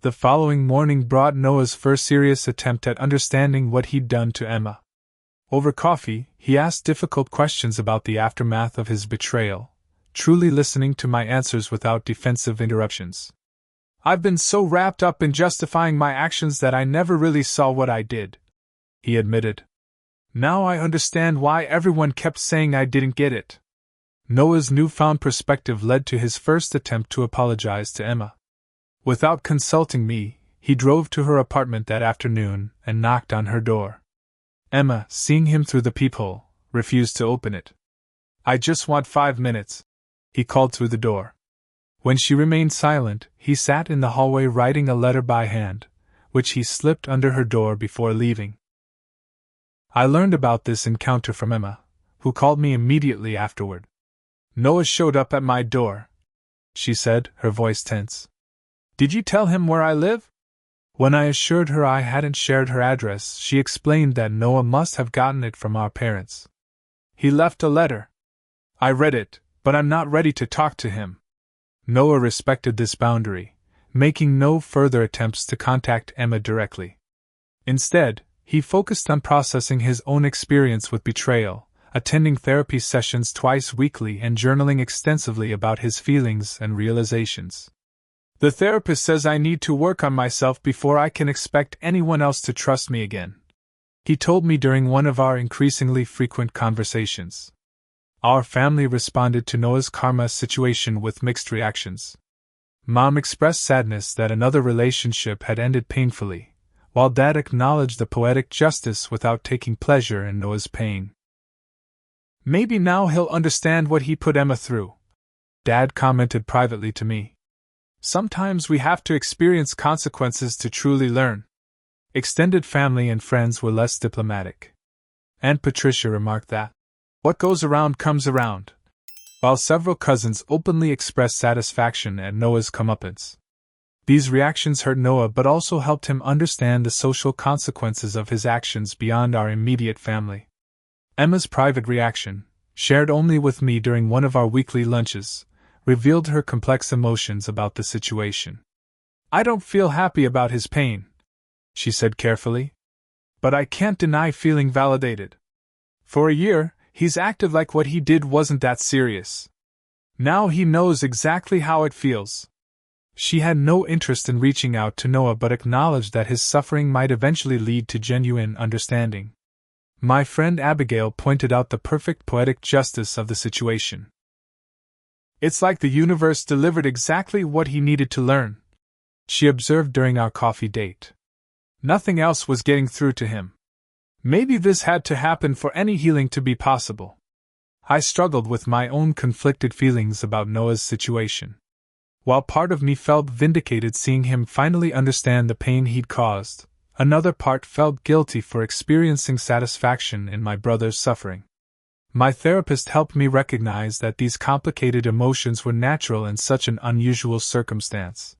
The following morning brought Noah's first serious attempt at understanding what he'd done to Emma. Over coffee, he asked difficult questions about the aftermath of his betrayal, truly listening to my answers without defensive interruptions. I've been so wrapped up in justifying my actions that I never really saw what I did, he admitted. Now I understand why everyone kept saying I didn't get it. Noah's newfound perspective led to his first attempt to apologize to Emma. Without consulting me, he drove to her apartment that afternoon and knocked on her door. Emma, seeing him through the peephole, refused to open it. I just want 5 minutes, he called through the door. When she remained silent, he sat in the hallway writing a letter by hand, which he slipped under her door before leaving. I learned about this encounter from Emma, who called me immediately afterward. Noah showed up at my door, she said, her voice tense. Did you tell him where I live? When I assured her I hadn't shared her address, she explained that Noah must have gotten it from our parents. He left a letter. I read it, but I'm not ready to talk to him. Noah respected this boundary, making no further attempts to contact Emma directly. Instead, he focused on processing his own experience with betrayal, attending therapy sessions twice weekly and journaling extensively about his feelings and realizations. The therapist says I need to work on myself before I can expect anyone else to trust me again, he told me during one of our increasingly frequent conversations. Our family responded to Noah's karma situation with mixed reactions. Mom expressed sadness that another relationship had ended painfully, while Dad acknowledged the poetic justice without taking pleasure in Noah's pain. Maybe now he'll understand what he put Emma through, Dad commented privately to me. Sometimes we have to experience consequences to truly learn. Extended family and friends were less diplomatic. Aunt Patricia remarked that, what goes around comes around, while several cousins openly expressed satisfaction at Noah's comeuppance. These reactions hurt Noah but also helped him understand the social consequences of his actions beyond our immediate family. Emma's private reaction, shared only with me during one of our weekly lunches, revealed her complex emotions about the situation. I don't feel happy about his pain, she said carefully. But I can't deny feeling validated. For a year, he's acted like what he did wasn't that serious. Now he knows exactly how it feels. She had no interest in reaching out to Noah but acknowledged that his suffering might eventually lead to genuine understanding. My friend Abigail pointed out the perfect poetic justice of the situation. It's like the universe delivered exactly what he needed to learn, she observed during our coffee date. Nothing else was getting through to him. Maybe this had to happen for any healing to be possible. I struggled with my own conflicted feelings about Noah's situation. While part of me felt vindicated seeing him finally understand the pain he'd caused, another part felt guilty for experiencing satisfaction in my brother's suffering. My therapist helped me recognize that these complicated emotions were natural in such an unusual circumstance.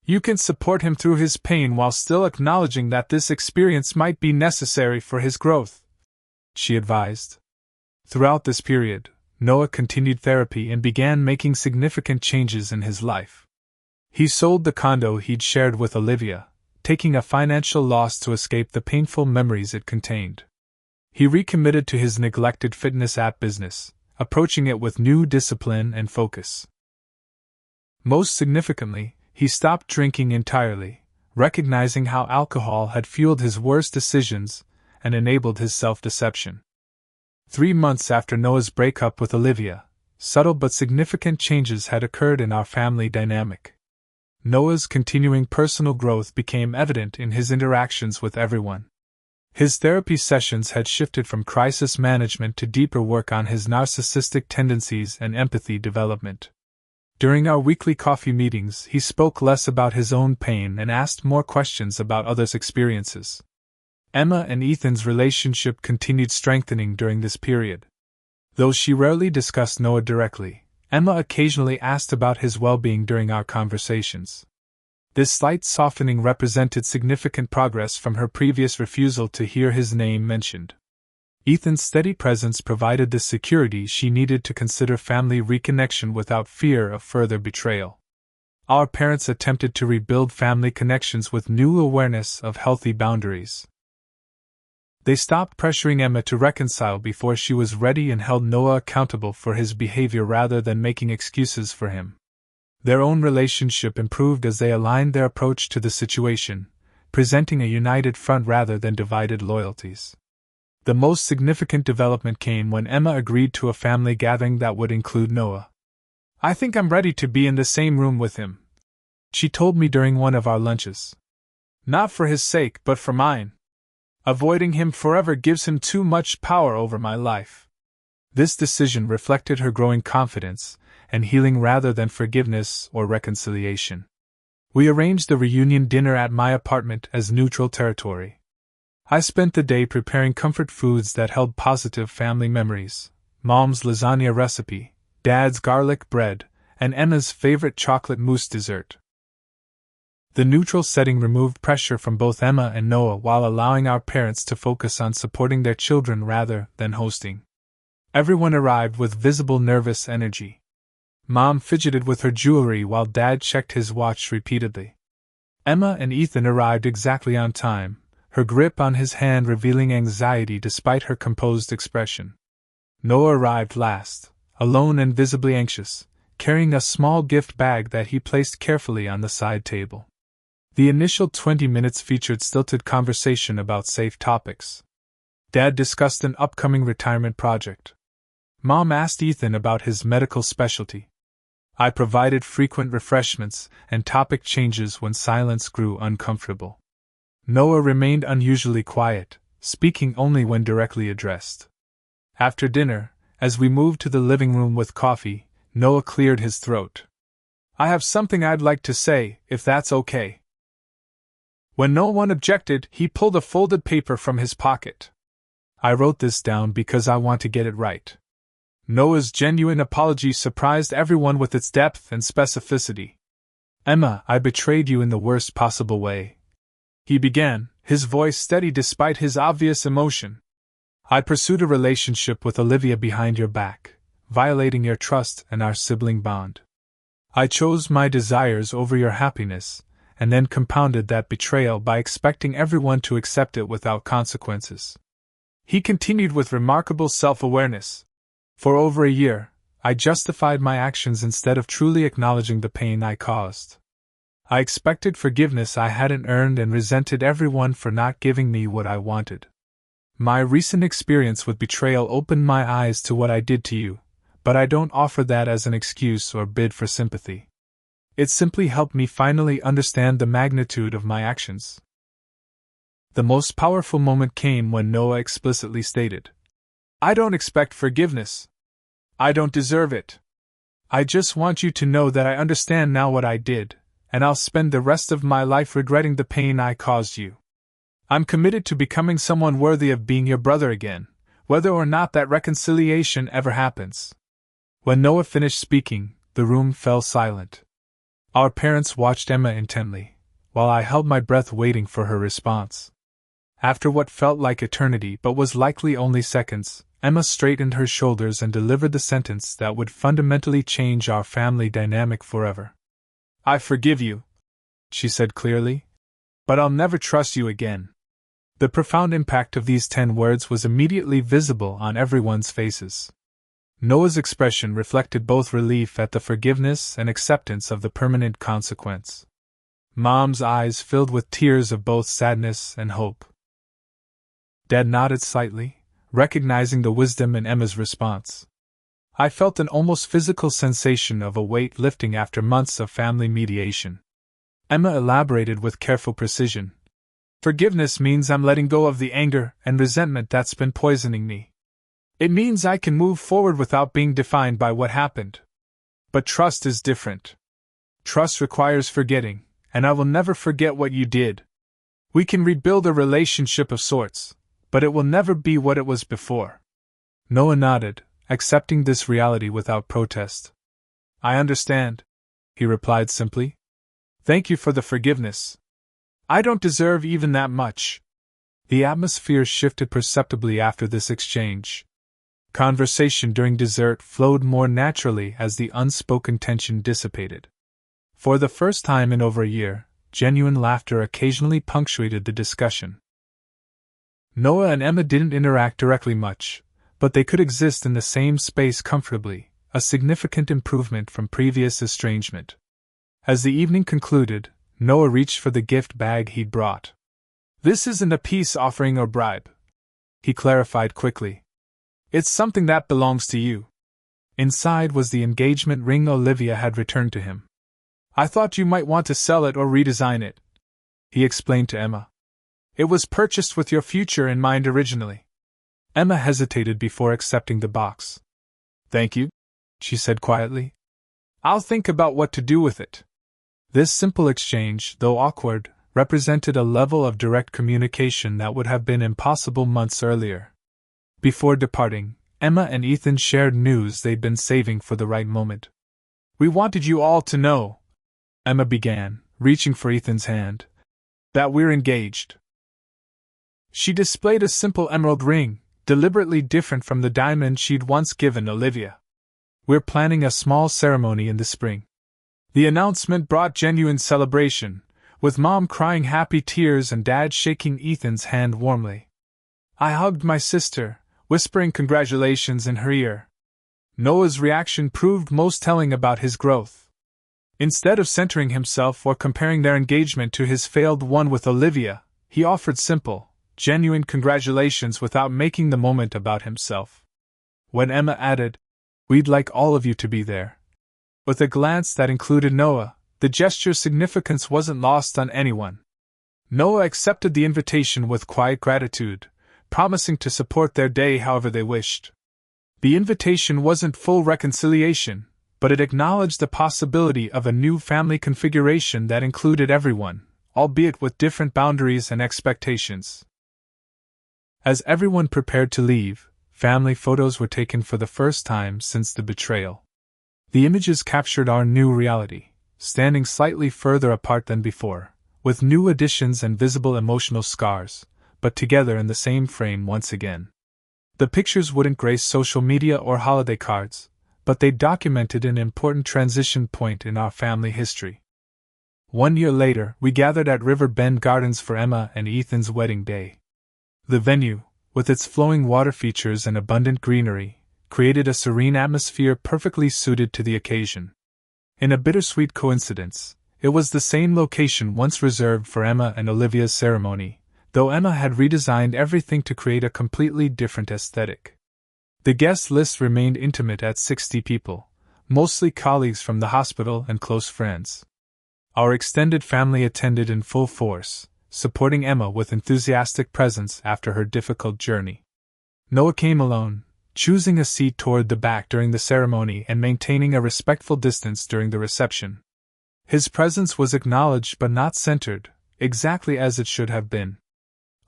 You can support him through his pain while still acknowledging that this experience might be necessary for his growth, she advised. Throughout this period, Noah continued therapy and began making significant changes in his life. He sold the condo he'd shared with Olivia, taking a financial loss to escape the painful memories it contained. He recommitted to his neglected fitness app business, approaching it with new discipline and focus. Most significantly, he stopped drinking entirely, recognizing how alcohol had fueled his worst decisions and enabled his self-deception. 3 months after Noah's breakup with Olivia, subtle but significant changes had occurred in our family dynamic. Noah's continuing personal growth became evident in his interactions with everyone. His therapy sessions had shifted from crisis management to deeper work on his narcissistic tendencies and empathy development. During our weekly coffee meetings, he spoke less about his own pain and asked more questions about others' experiences. Emma and Ethan's relationship continued strengthening during this period. Though she rarely discussed Noah directly, Emma occasionally asked about his well-being during our conversations. This slight softening represented significant progress from her previous refusal to hear his name mentioned. Ethan's steady presence provided the security she needed to consider family reconnection without fear of further betrayal. Our parents attempted to rebuild family connections with new awareness of healthy boundaries. They stopped pressuring Emma to reconcile before she was ready and held Noah accountable for his behavior rather than making excuses for him. Their own relationship improved as they aligned their approach to the situation, presenting a united front rather than divided loyalties. The most significant development came when Emma agreed to a family gathering that would include Noah. "I think I'm ready to be in the same room with him," she told me during one of our lunches. "Not for his sake, but for mine. Avoiding him forever gives him too much power over my life." This decision reflected her growing confidence and healing rather than forgiveness or reconciliation. We arranged the reunion dinner at my apartment as neutral territory. I spent the day preparing comfort foods that held positive family memories: Mom's lasagna recipe, Dad's garlic bread, and Emma's favorite chocolate mousse dessert. The neutral setting removed pressure from both Emma and Noah while allowing our parents to focus on supporting their children rather than hosting. Everyone arrived with visible nervous energy. Mom fidgeted with her jewelry while Dad checked his watch repeatedly. Emma and Ethan arrived exactly on time, her grip on his hand revealing anxiety despite her composed expression. Noah arrived last, alone and visibly anxious, carrying a small gift bag that he placed carefully on the side table. The initial 20 minutes featured stilted conversation about safe topics. Dad discussed an upcoming retirement project. Mom asked Ethan about his medical specialty. I provided frequent refreshments and topic changes when silence grew uncomfortable. Noah remained unusually quiet, speaking only when directly addressed. After dinner, as we moved to the living room with coffee, Noah cleared his throat. "I have something I'd like to say, if that's okay." When no one objected, he pulled a folded paper from his pocket. I wrote this down because I want to get it right. Noah's genuine apology surprised everyone with its depth and specificity. "Emma, I betrayed you in the worst possible way," he began, his voice steady despite his obvious emotion. "I pursued a relationship with Olivia behind your back, violating your trust and our sibling bond. I chose my desires over your happiness, and then compounded that betrayal by expecting everyone to accept it without consequences." He continued with remarkable self-awareness. "For over a year, I justified my actions instead of truly acknowledging the pain I caused. I expected forgiveness I hadn't earned and resented everyone for not giving me what I wanted. My recent experience with betrayal opened my eyes to what I did to you, but I don't offer that as an excuse or bid for sympathy. It simply helped me finally understand the magnitude of my actions." The most powerful moment came when Noah explicitly stated, "I don't expect forgiveness. I don't deserve it. I just want you to know that I understand now what I did, and I'll spend the rest of my life regretting the pain I caused you. I'm committed to becoming someone worthy of being your brother again, whether or not that reconciliation ever happens." When Noah finished speaking, the room fell silent. Our parents watched Emma intently, while I held my breath waiting for her response. After what felt like eternity but was likely only seconds, Emma straightened her shoulders and delivered the sentence that would fundamentally change our family dynamic forever. "I forgive you," she said clearly, "but I'll never trust you again." The profound impact of these 10 words was immediately visible on everyone's faces. Noah's expression reflected both relief at the forgiveness and acceptance of the permanent consequence. Mom's eyes filled with tears of both sadness and hope. Dad nodded slightly, recognizing the wisdom in Emma's response. I felt an almost physical sensation of a weight lifting after months of family mediation. Emma elaborated with careful precision. Forgiveness means I'm letting go of the anger and resentment that's been poisoning me. It means I can move forward without being defined by what happened. But trust is different. Trust requires forgetting, and I will never forget what you did. We can rebuild a relationship of sorts, but it will never be what it was before. Noah nodded, accepting this reality without protest. I understand, he replied simply. Thank you for the forgiveness. I don't deserve even that much. The atmosphere shifted perceptibly after this exchange. Conversation during dessert flowed more naturally as the unspoken tension dissipated. For the first time in over a year, genuine laughter occasionally punctuated the discussion. Noah and Emma didn't interact directly much, but they could exist in the same space comfortably, a significant improvement from previous estrangement. As the evening concluded, Noah reached for the gift bag he'd brought. This isn't a peace offering or bribe, he clarified quickly. It's something that belongs to you. Inside was the engagement ring Olivia had returned to him. I thought you might want to sell it or redesign it, he explained to Emma. It was purchased with your future in mind originally. Emma hesitated before accepting the box. Thank you, she said quietly. I'll think about what to do with it. This simple exchange, though awkward, represented a level of direct communication that would have been impossible months earlier. Before departing, Emma and Ethan shared news they'd been saving for the right moment. We wanted you all to know, Emma began, reaching for Ethan's hand, that we're engaged. She displayed a simple emerald ring, deliberately different from the diamond she'd once given Olivia. We're planning a small ceremony in the spring. The announcement brought genuine celebration, with Mom crying happy tears and Dad shaking Ethan's hand warmly. I hugged my sister, whispering congratulations in her ear. Noah's reaction proved most telling about his growth. Instead of centering himself or comparing their engagement to his failed one with Olivia, he offered simple, genuine congratulations without making the moment about himself. When Emma added, "We'd like all of you to be there," with a glance that included Noah, the gesture's significance wasn't lost on anyone. Noah accepted the invitation with quiet gratitude, promising to support their day however they wished. The invitation wasn't full reconciliation, but it acknowledged the possibility of a new family configuration that included everyone, albeit with different boundaries and expectations. As everyone prepared to leave, family photos were taken for the first time since the betrayal. The images captured our new reality, standing slightly further apart than before, with new additions and visible emotional scars, but together in the same frame once again. The pictures wouldn't grace social media or holiday cards, but they documented an important transition point in our family history. 1 year later, we gathered at River Bend Gardens for Emma and Ethan's wedding day. The venue, with its flowing water features and abundant greenery, created a serene atmosphere perfectly suited to the occasion. In a bittersweet coincidence, it was the same location once reserved for Emma and Olivia's ceremony, though Emma had redesigned everything to create a completely different aesthetic. The guest list remained intimate at 60 people, mostly colleagues from the hospital and close friends. Our extended family attended in full force, supporting Emma with enthusiastic presence after her difficult journey. Noah came alone, choosing a seat toward the back during the ceremony and maintaining a respectful distance during the reception. His presence was acknowledged but not centered, exactly as it should have been.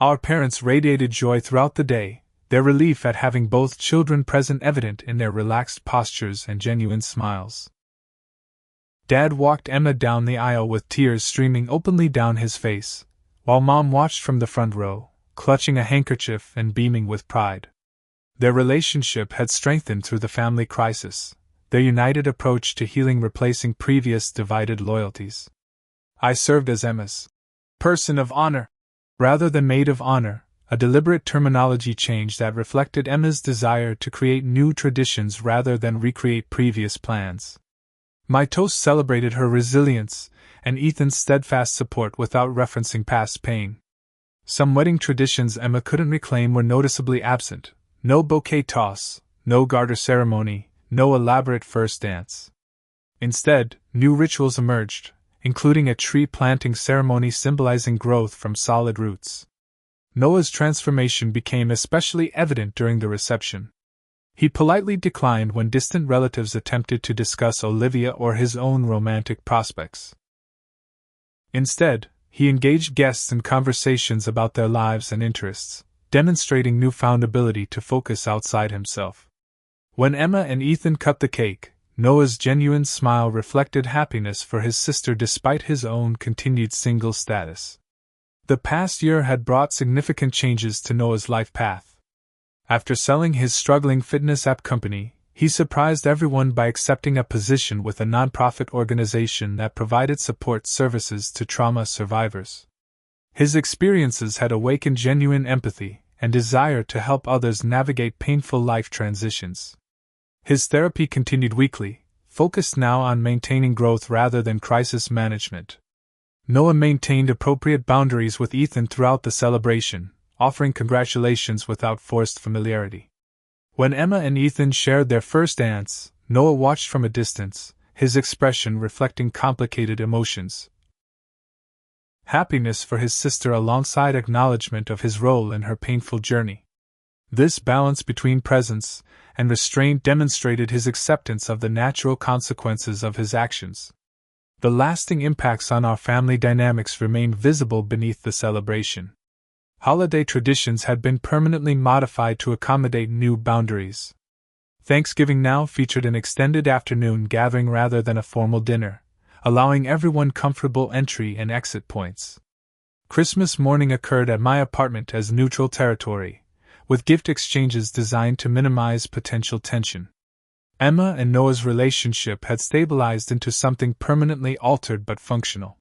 Our parents radiated joy throughout the day, their relief at having both children present evident in their relaxed postures and genuine smiles. Dad walked Emma down the aisle with tears streaming openly down his face, while Mom watched from the front row, clutching a handkerchief and beaming with pride. Their relationship had strengthened through the family crisis, their united approach to healing replacing previous divided loyalties. I served as Emma's person of honor, Rather than maid of honor, a deliberate terminology change that reflected Emma's desire to create new traditions rather than recreate previous plans. My toast celebrated her resilience and Ethan's steadfast support without referencing past pain. Some wedding traditions Emma couldn't reclaim were noticeably absent: no bouquet toss, no garter ceremony, no elaborate first dance. Instead, new rituals emerged, including a tree planting ceremony symbolizing growth from solid roots. Noah's transformation became especially evident during the reception. He politely declined when distant relatives attempted to discuss Olivia or his own romantic prospects. Instead, he engaged guests in conversations about their lives and interests, demonstrating newfound ability to focus outside himself. When Emma and Ethan cut the cake, Noah's genuine smile reflected happiness for his sister despite his own continued single status. The past year had brought significant changes to Noah's life path. After selling his struggling fitness app company, he surprised everyone by accepting a position with a nonprofit organization that provided support services to trauma survivors. His experiences had awakened genuine empathy and desire to help others navigate painful life transitions. His therapy continued weekly, focused now on maintaining growth rather than crisis management. Noah maintained appropriate boundaries with Ethan throughout the celebration, offering congratulations without forced familiarity. When Emma and Ethan shared their first dance, Noah watched from a distance, his expression reflecting complicated emotions. Happiness for his sister alongside acknowledgement of his role in her painful journey. This balance between presence and restraint demonstrated his acceptance of the natural consequences of his actions. The lasting impacts on our family dynamics remained visible beneath the celebration. Holiday traditions had been permanently modified to accommodate new boundaries. Thanksgiving now featured an extended afternoon gathering rather than a formal dinner, allowing everyone comfortable entry and exit points. Christmas morning occurred at my apartment as neutral territory, with gift exchanges designed to minimize potential tension. Emma and Noah's relationship had stabilized into something permanently altered but functional.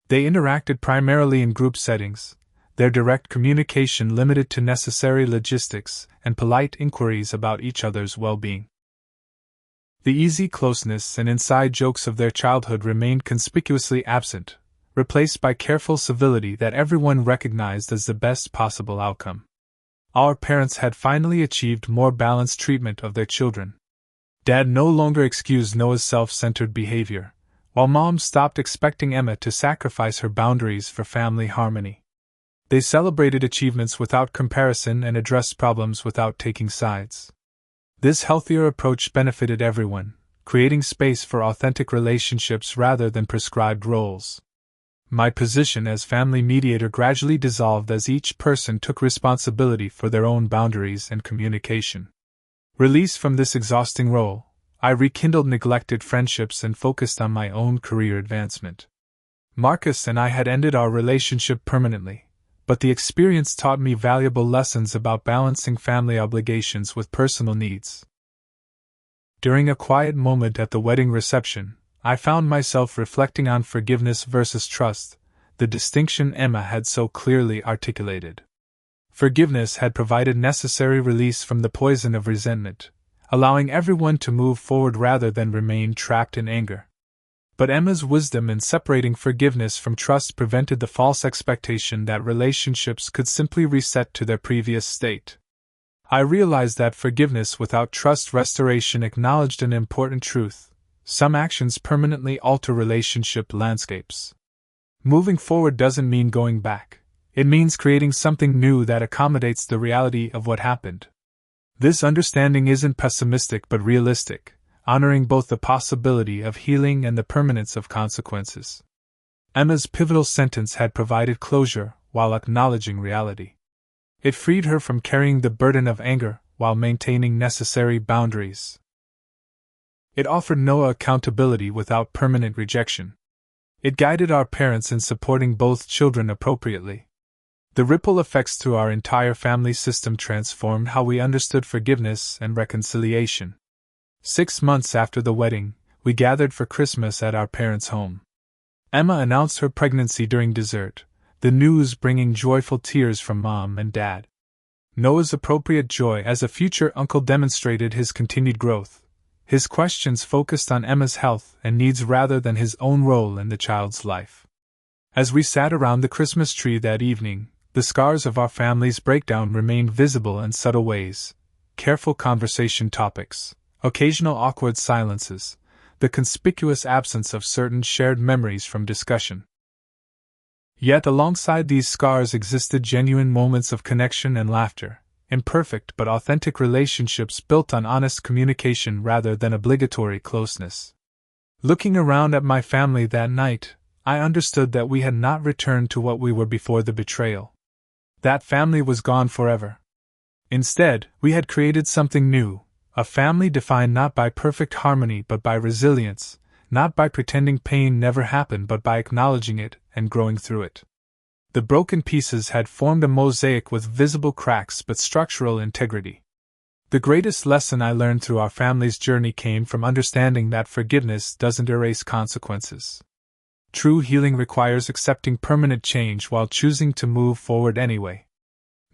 They interacted primarily in group settings, their direct communication limited to necessary logistics and polite inquiries about each other's well-being. The easy closeness and inside jokes of their childhood remained conspicuously absent, replaced by careful civility that everyone recognized as the best possible outcome. Our parents had finally achieved more balanced treatment of their children. Dad no longer excused Noah's self-centered behavior, while Mom stopped expecting Emma to sacrifice her boundaries for family harmony. They celebrated achievements without comparison and addressed problems without taking sides. This healthier approach benefited everyone, creating space for authentic relationships rather than prescribed roles. My position as family mediator gradually dissolved as each person took responsibility for their own boundaries and communication. Released from this exhausting role, I rekindled neglected friendships and focused on my own career advancement. Marcus and I had ended our relationship permanently, but the experience taught me valuable lessons about balancing family obligations with personal needs. During a quiet moment at the wedding reception, I found myself reflecting on forgiveness versus trust, the distinction Emma had so clearly articulated. Forgiveness had provided necessary release from the poison of resentment, allowing everyone to move forward rather than remain trapped in anger. But Emma's wisdom in separating forgiveness from trust prevented the false expectation that relationships could simply reset to their previous state. I realized that forgiveness without trust restoration acknowledged an important truth: some actions permanently alter relationship landscapes. Moving forward doesn't mean going back. It means creating something new that accommodates the reality of what happened. This understanding isn't pessimistic but realistic, honoring both the possibility of healing and the permanence of consequences. Emma's pivotal sentence had provided closure while acknowledging reality. It freed her from carrying the burden of anger while maintaining necessary boundaries. It offered Noah accountability without permanent rejection. It guided our parents in supporting both children appropriately. The ripple effects through our entire family system transformed how we understood forgiveness and reconciliation. 6 months after the wedding, we gathered for Christmas at our parents' home. Emma announced her pregnancy during dessert, the news bringing joyful tears from Mom and Dad. Noah's appropriate joy as a future uncle demonstrated his continued growth. His questions focused on Emma's health and needs rather than his own role in the child's life. As we sat around the Christmas tree that evening, the scars of our family's breakdown remained visible in subtle ways. Careful conversation topics, occasional awkward silences, the conspicuous absence of certain shared memories from discussion. Yet alongside these scars existed genuine moments of connection and laughter, imperfect but authentic relationships built on honest communication rather than obligatory closeness. Looking around at my family that night, I understood that we had not returned to what we were before the betrayal. That family was gone forever. Instead, we had created something new, a family defined not by perfect harmony but by resilience, not by pretending pain never happened but by acknowledging it and growing through it. The broken pieces had formed a mosaic with visible cracks but structural integrity. The greatest lesson I learned through our family's journey came from understanding that forgiveness doesn't erase consequences. True healing requires accepting permanent change while choosing to move forward anyway.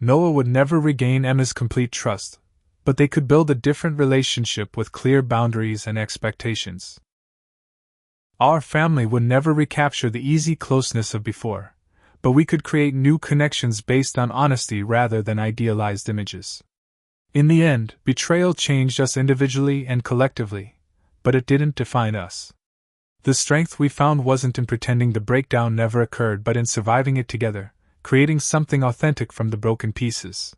Noah would never regain Emma's complete trust, but they could build a different relationship with clear boundaries and expectations. Our family would never recapture the easy closeness of before, but we could create new connections based on honesty rather than idealized images. In the end, betrayal changed us individually and collectively, but it didn't define us. The strength we found wasn't in pretending the breakdown never occurred but in surviving it together, creating something authentic from the broken pieces.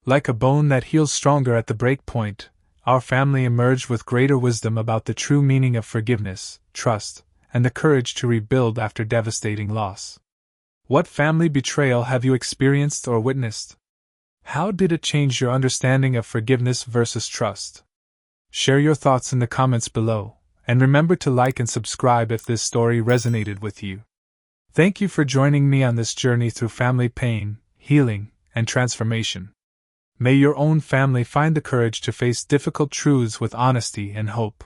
Like a bone that heals stronger at the break point, our family emerged with greater wisdom about the true meaning of forgiveness, trust, and the courage to rebuild after devastating loss. What family betrayal have you experienced or witnessed? How did it change your understanding of forgiveness versus trust? Share your thoughts in the comments below, and remember to like and subscribe if this story resonated with you. Thank you for joining me on this journey through family pain, healing, and transformation. May your own family find the courage to face difficult truths with honesty and hope.